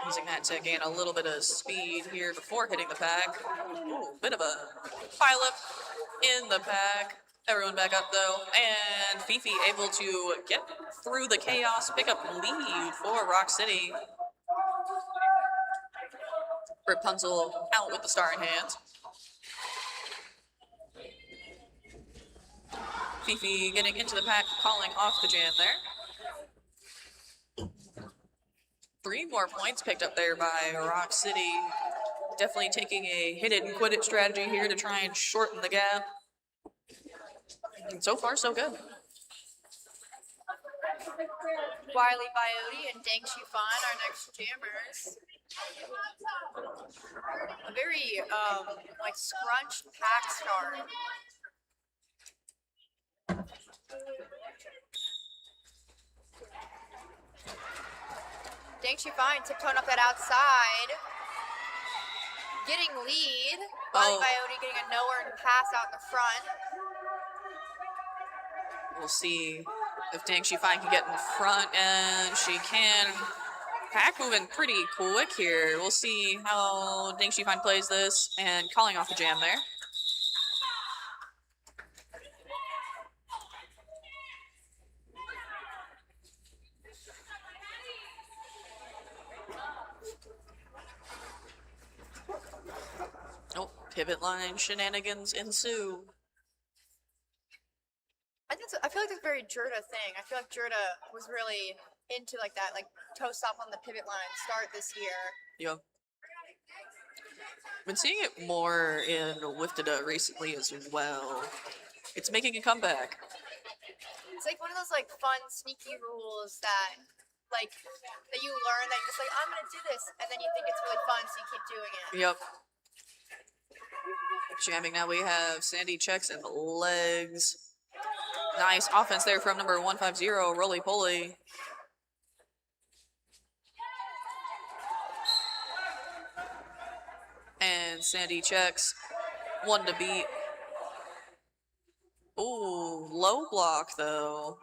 Using that to gain a little bit of speed here before hitting the pack. Ooh, bit of a pileup in the pack. Everyone back up though. And Fifi able to get through the chaos, pick up lead for Rock City. Rapunzel out with the star in hand. Fifi getting into the pack, calling off the jam there. 3 more points picked up there by Rock City. Definitely taking a hit it and quit it strategy here to try and shorten the gap. And so far, so good. Wiley Biote and Dang Shufan, our next jammers. A very, like, scrunched pack start. Dang Shufan tiptoeing up that outside. Getting lead. Wiley Biote getting a nowhere to pass out in the front. We'll see if Dang Shufan can get in front, and she can. Pack moving pretty quick here. We'll see how Dang Shufan plays this, and calling off the jam there. Oh, pivot line shenanigans ensue. I feel like that's a very Jerda thing. I feel like Jerda was really into like that, like toe stop on the pivot line start this year. Yeah. Been seeing it more in Wiftida recently as well. It's making a comeback. It's like one of those like fun, sneaky rules that like that you learn that you're just like, I'm gonna do this, and then you think it's really fun, so you keep doing it. Yep. Jamming now, we have Sandy Checks and legs. Nice offense there from number 150, Roly Poly. And Sandy Checks, 1 to beat. Ooh, low block though.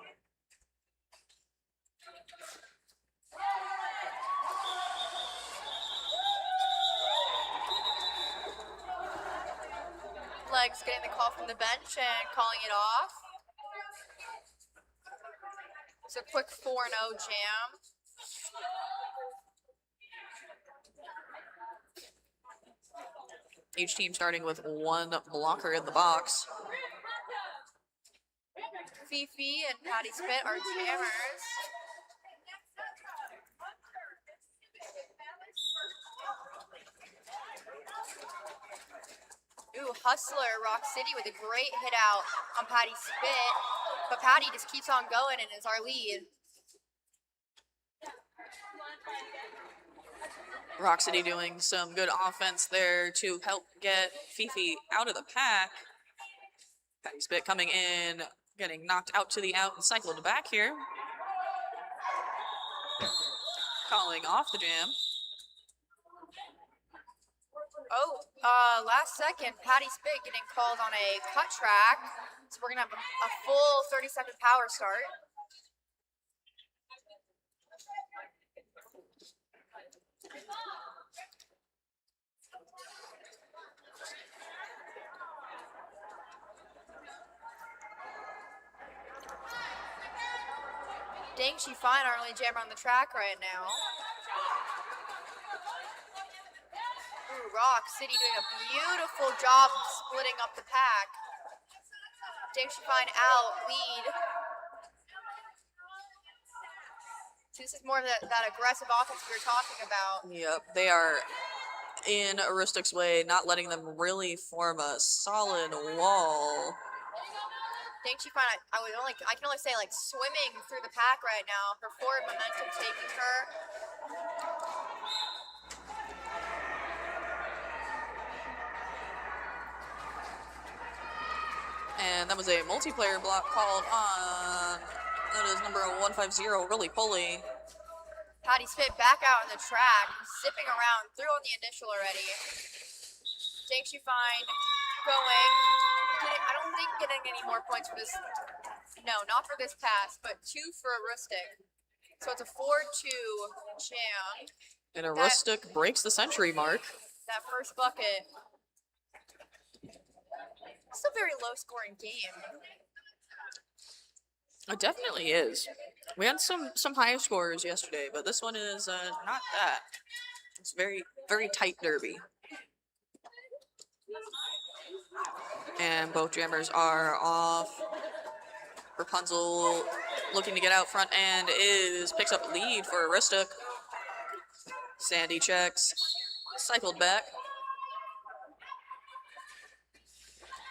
Legs getting the call from the bench and calling it off. It's a quick 4-0 jam. Each team starting with 1 blocker in the box. Fifi and Patty Spit are jammers. Ooh, Hustler, Rock City with a great hit out on Patty Spit. But Patty just keeps on going and is our lead. Rock City doing some good offense there to help get Fifi out of the pack. Patty Spit coming in, getting knocked out to the out and cycled back here. Calling off the jam. Oh, last second, Patty Spit getting called on a cut track. So we're gonna have a full 30-second power start. Dang, she fine, our only jammer on the track right now. Ooh, Rock City doing a beautiful job splitting up the pack. Fine out, lead. So this is more of that aggressive offense we were talking about. Yep, they are in Aroostook's way, not letting them really form a solid wall. Fine, I can only say like swimming through the pack right now. Her forward momentum taking her. And that was a multiplayer block called on. That is number 150, really pulley. Patty spit back out on the track, zipping around, threw on the initial already. Fine going. I don't think getting any more points for this. No, not for this pass, but 2 for Aroostook. So it's a 4-2 jam. And Aroostook breaks the century mark. That first bucket. It's a very low scoring game. It definitely is. We had some high scores yesterday, but this one is not that. It's very, very tight derby. And both jammers are off. Rapunzel looking to get out front and picks up lead for Aroostook. Sandy checks, cycled back.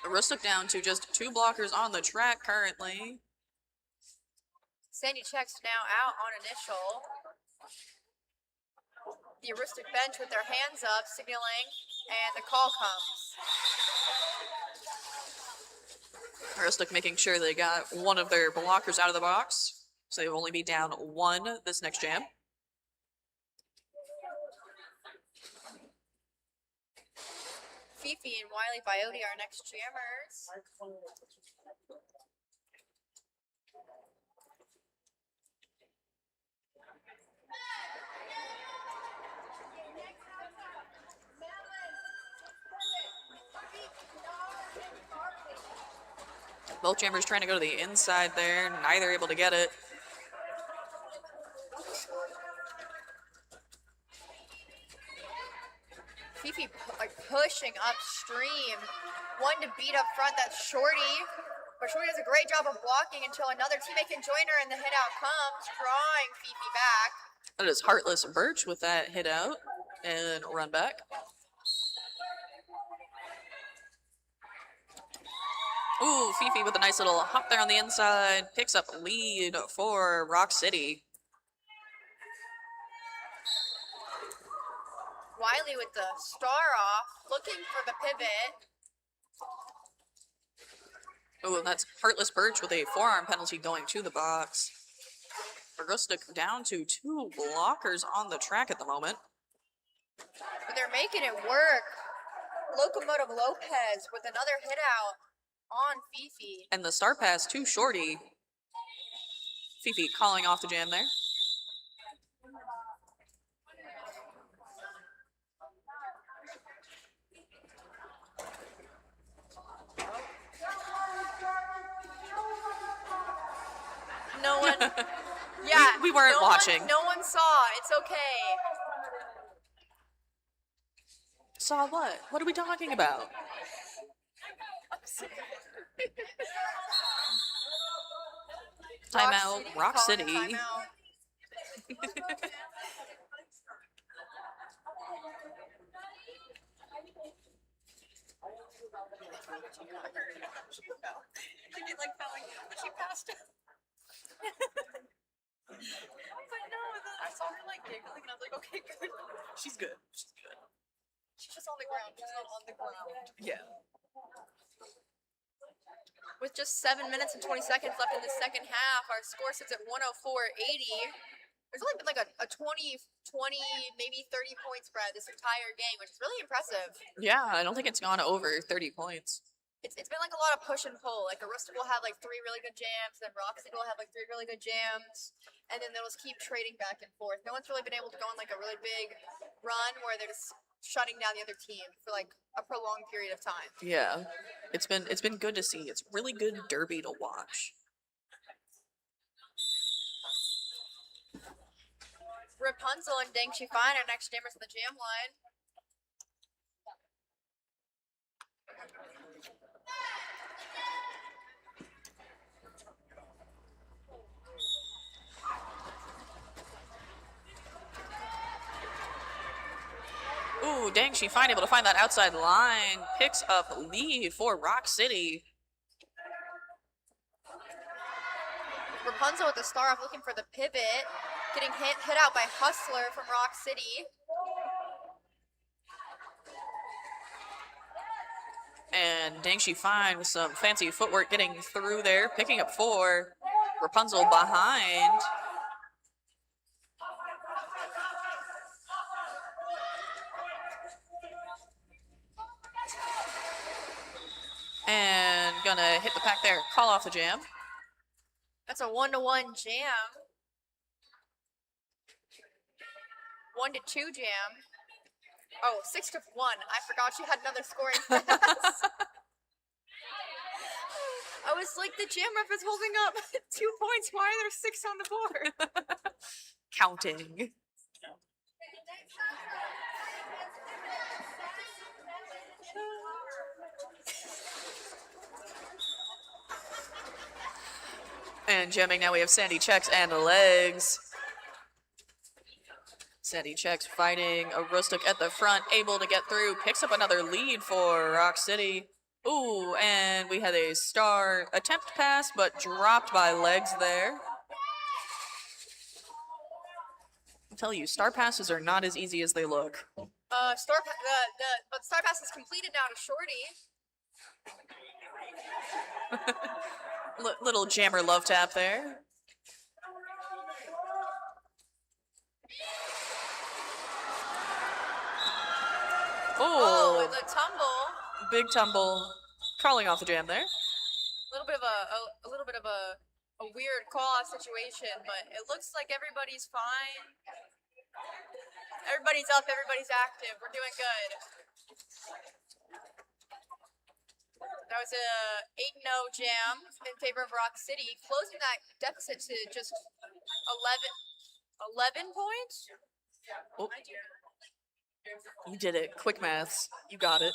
Aroostook down to just 2 blockers on the track currently. Sandy checks now out on initial. The Aroostook bench with their hands up, signaling, and the call comes. Aroostook making sure they got one of their blockers out of the box, so they'll only be down 1 this next jam. Fifi and Wiley Biote are next jammers. Both jammers trying to go to the inside there, neither able to get it. Fifi pushing upstream. One to beat up front, that's Shorty. But Shorty does a great job of blocking until another teammate can join her and the hit out comes, drawing Fifi back. That is Heartless Birch with that hit out and run back. Ooh, Fifi with a nice little hop there on the inside. Picks up lead for Rock City. Wiley with the star off, looking for the pivot. Ooh, and that's Heartless Birch with a forearm penalty going to the box. Aroostook down to 2 blockers on the track at the moment. But they're making it work. Locomotive Lopez with another hit out on Fifi. And the star pass to Shorty. Fifi calling off the jam there. No one, yeah. We weren't watching. No one saw. It's okay. Saw what? What are we talking about? Timeout, Rock City. Timeout. Like fouling, but she passed it. I know, and then I saw her like giggling, and I was like, okay, good. She's good. She's good. She's just on the ground. She's not on the ground. Yeah. With just 7 minutes and 20 seconds left in the second half, our score sits at 104-80. There's only been like a 20, maybe 30 point spread this entire game, which is really impressive. Yeah, I don't think it's gone over 30 points. It's been like a lot of push and pull. Like Aroostook will have like 3 really good jams, then Rock City will have like 3 really good jams, and then they'll just keep trading back and forth. No one's really been able to go on like a really big run where they're just shutting down the other team for like a prolonged period of time. Yeah, it's been good to see. It's really good derby to watch. Rapunzel and Deng Shifan are next jammers on the jam line. Ooh, dang, she finally able to find that outside line. Picks up lead for Rock City. Rapunzel with the start off looking for the pivot. Getting hit out by Hustler from Rock City. And dang, she fine with some fancy footwork getting through there. Picking up 4. Rapunzel behind. And gonna hit the pack there. Call off the jam. That's a 1-to-1 jam. 1-to-2 jam. Oh, 6-1. I forgot she had another scoring pass. I was like, the jam ref is holding up 2 points. Why are there 6 on the board? Counting. And jamming now we have Sandy Checks and legs. Sandy Checks fighting Aroostook at the front, able to get through, picks up another lead for Rock City. Ooh, and we had a star attempt pass, but dropped by legs there. I tell you, star passes are not as easy as they look. But star pass is completed now to Shorty. Little jammer love tap there. Oh, the tumble. Big tumble, crawling off the jam there. A little bit of a weird call-off situation, but it looks like everybody's fine. Everybody's up, everybody's active. We're doing good. That was a 8-0 jam in favor of Rock City, closing that deficit to just 11 points. Oh. You did it. Quick maths. You got it.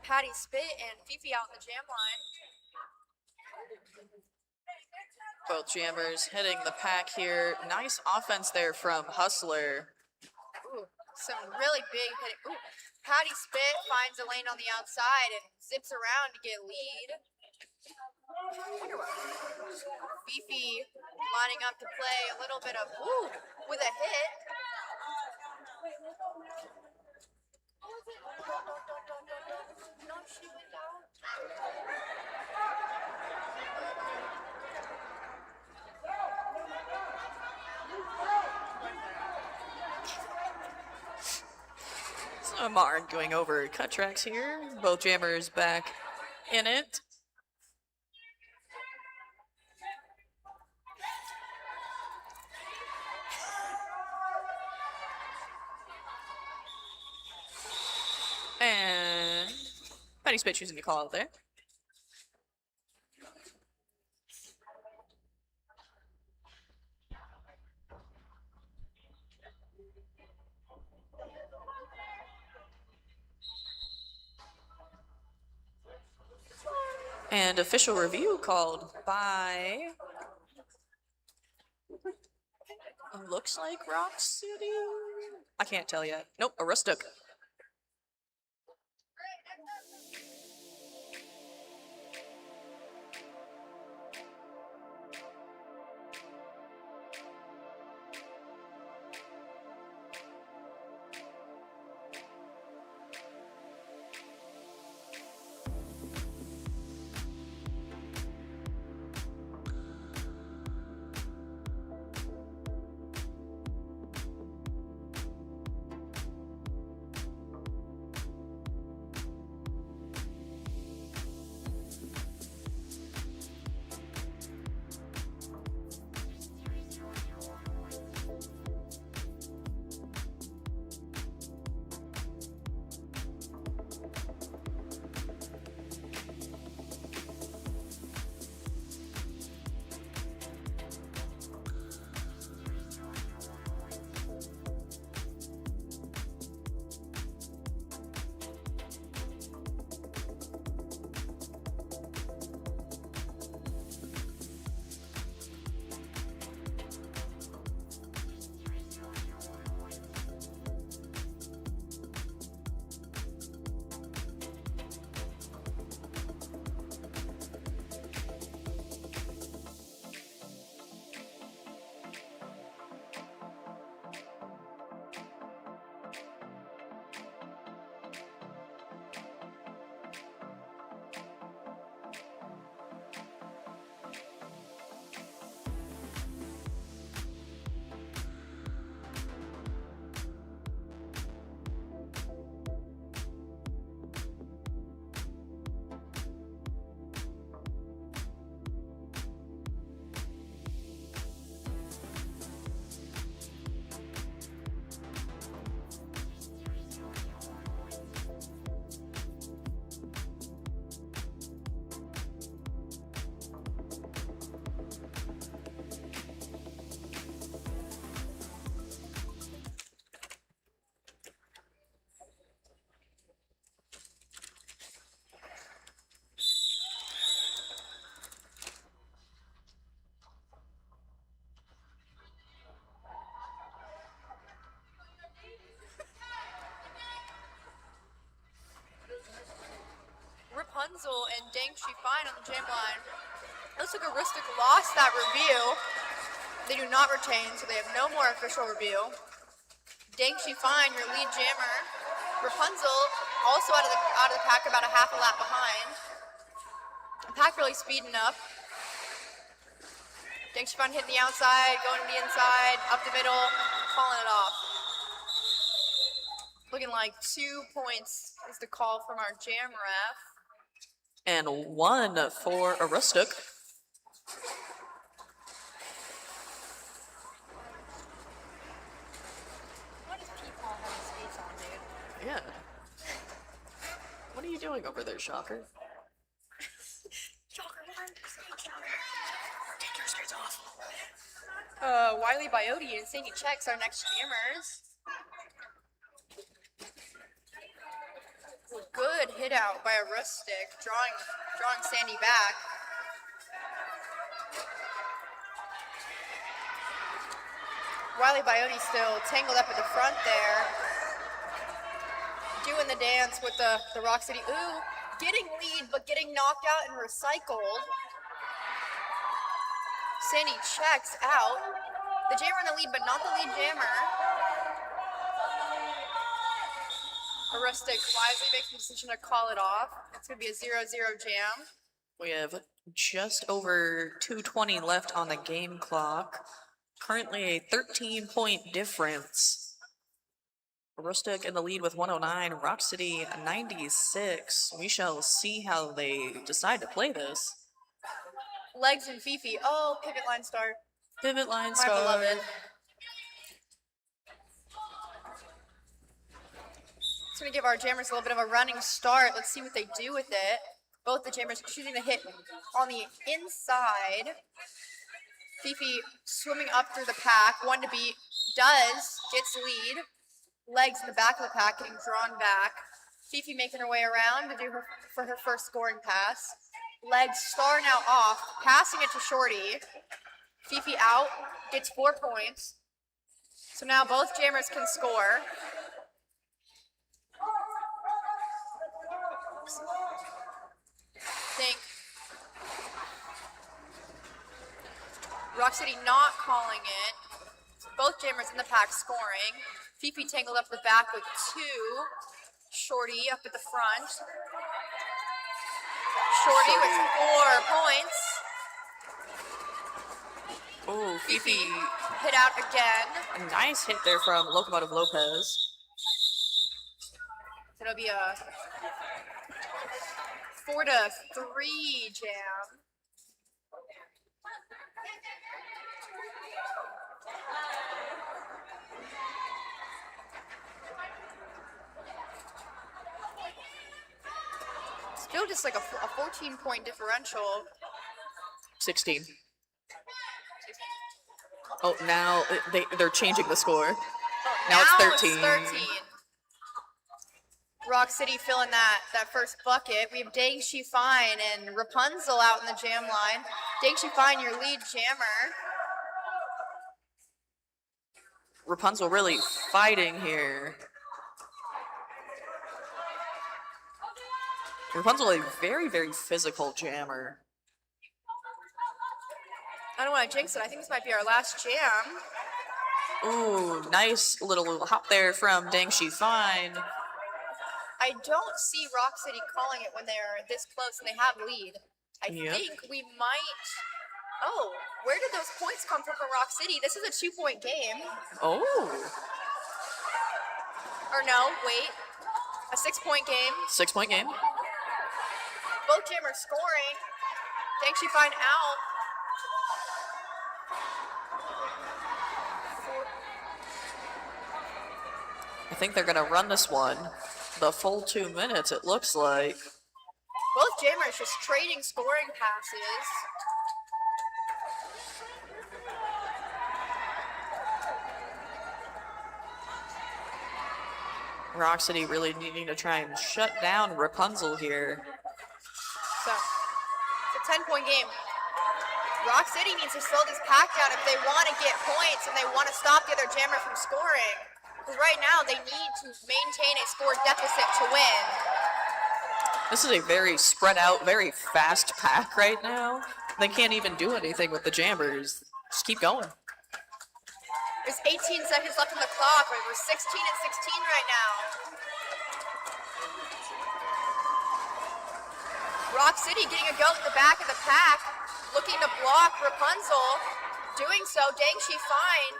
Patty Spit and Fifi out in the jam line. Both jammers hitting the pack here. Nice offense there from Hustler. Ooh, some really big hitting. Ooh, Patty Spit finds a lane on the outside and zips around to get lead. Fifi lining up to play a little bit of, ooh, with a hit. No, she went out. Some arguing over cut tracks here. Both jammers back in it. And Patty Spit choosing to call out there. And official review called by, looks like Rock City? I can't tell yet. Nope, Aroostook. and Dangshi Fine on the jam line. Looks like Aroostook lost that review. They do not retain, so they have no more official review. Dangshi Fine, your lead jammer. Rapunzel also out of the pack, about a half a lap behind. The pack really speeding up. Dangshi Fine hitting the outside, going to the inside, up the middle, calling it off. Looking like 2 points is the call from our jam ref. And 1 for Aroostook. What does Peepaw have his skates on, dude? Yeah. What are you doing over there, Shocker? Shocker, Take your skates off. Wiley Biote and Sandy Checks, our next jammers. Good hit out by Aroostook, drawing Sandy back. Wiley Biote still tangled up at the front there, doing the dance with the Rock City. Ooh, getting lead, but getting knocked out and recycled. Sandy checks out. The jammer in the lead, but not the lead jammer. Aroostook wisely makes the decision to call it off. It's going to be a 0-0 jam. We have just over 2:20 left on the game clock. Currently a 13-point difference. Aroostook in the lead with 109, Rock City 96. We shall see how they decide to play this. Legs and Fifi. Oh, pivot line start. Pivot line My start. beloved. It's going to give our jammers a little bit of a running start. Let's see what they do with it. Both the jammers choosing to hit on the inside. Fifi swimming up through the pack. One to beat. Gets lead. Legs in the back of the pack getting drawn back. Fifi making her way around to do her first scoring pass. Legs starting out off, passing it to Shorty. Fifi out, gets 4 points. So now both jammers can score. Think Rock City not calling it. Both jammers in the pack scoring. Fifi tangled up the back with 2. Shorty up at the front. Shorty with 4 points. Oh, Fifi Fifi. hit out again. A nice hit there from Locomotive Lopez. So it'll be a 4-3 jam. Still just like a 14-point differential. 16. Oh, now they're changing the score. Now it's 13. Rock City filling that first bucket. We have Dangshi Fine and Rapunzel out in the jam line. Dangshi Fine, your lead jammer. Rapunzel really fighting here. Rapunzel, a very, very physical jammer. I don't want to jinx it. I think this might be our last jam. Ooh, nice little hop there from Dangshi Fine. I don't see Rock City calling it when they're this close and they have lead. I Yep. think we might... Oh, where did those points come from Rock City? This is a 2-point game. Oh. Or no, wait. A 6-point game. 6-point game. Both jammers scoring. Dangshi Fine out. I think they're going to run this one the full 2 minutes, it looks like. Both jammers just trading scoring passes. Rock City really needing to try and shut down Rapunzel here. So, it's a 10-point game. Rock City needs to slow this pack down if they want to get points and they want to stop the other jammer from scoring. Because right now, they need to maintain a score deficit to win. This is a very spread out, very fast pack right now. They can't even do anything with the jammers. Just keep going. There's 18 seconds left on the clock. We're 16 and 16 right now. Rock City getting a go at the back of the pack, looking to block Rapunzel. Doing so, dang, she fine.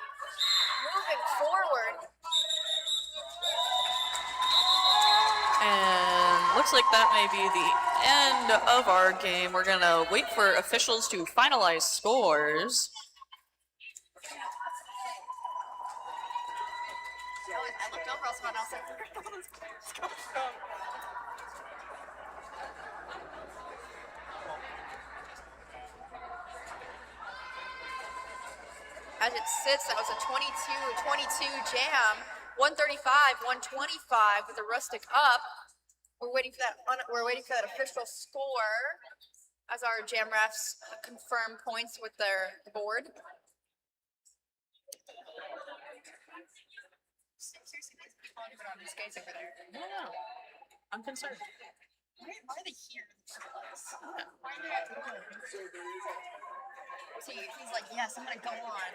Moving forward. And looks like that may be the end of our game. We're gonna wait for officials to finalize scores. I looked over also and I was like, where did all those players come from? As it sits, that was a 22-22 jam. 135, 125 with the Rustic up. We're waiting for that. We're waiting for that official score as our jam refs confirm points with their board. Seriously, these people aren't even on these skates over there. I don't know. I'm concerned. Why are they here in the first place? Why are they at the corner? He's like, yes, I'm gonna go on.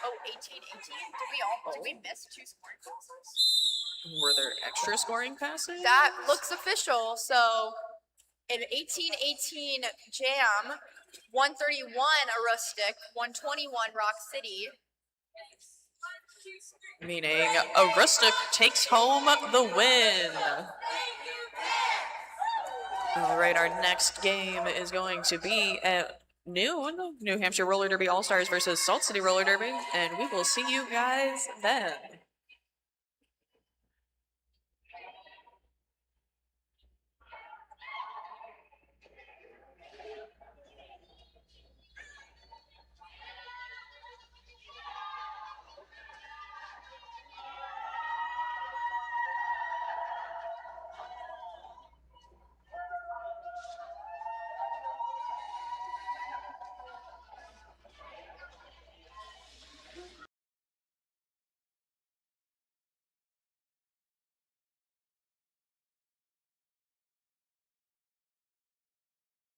Oh, 18-18? Did we miss 2 scoring passes? Were there extra scoring passes? That looks official. So, an 18-18 jam, 131 Aroostook, 121 Rock City. Meaning Aroostook takes home the win. All right, our next game is going to be at noon, New Hampshire Roller Derby All-Stars versus Salt City Roller Derby, and we will see you guys then.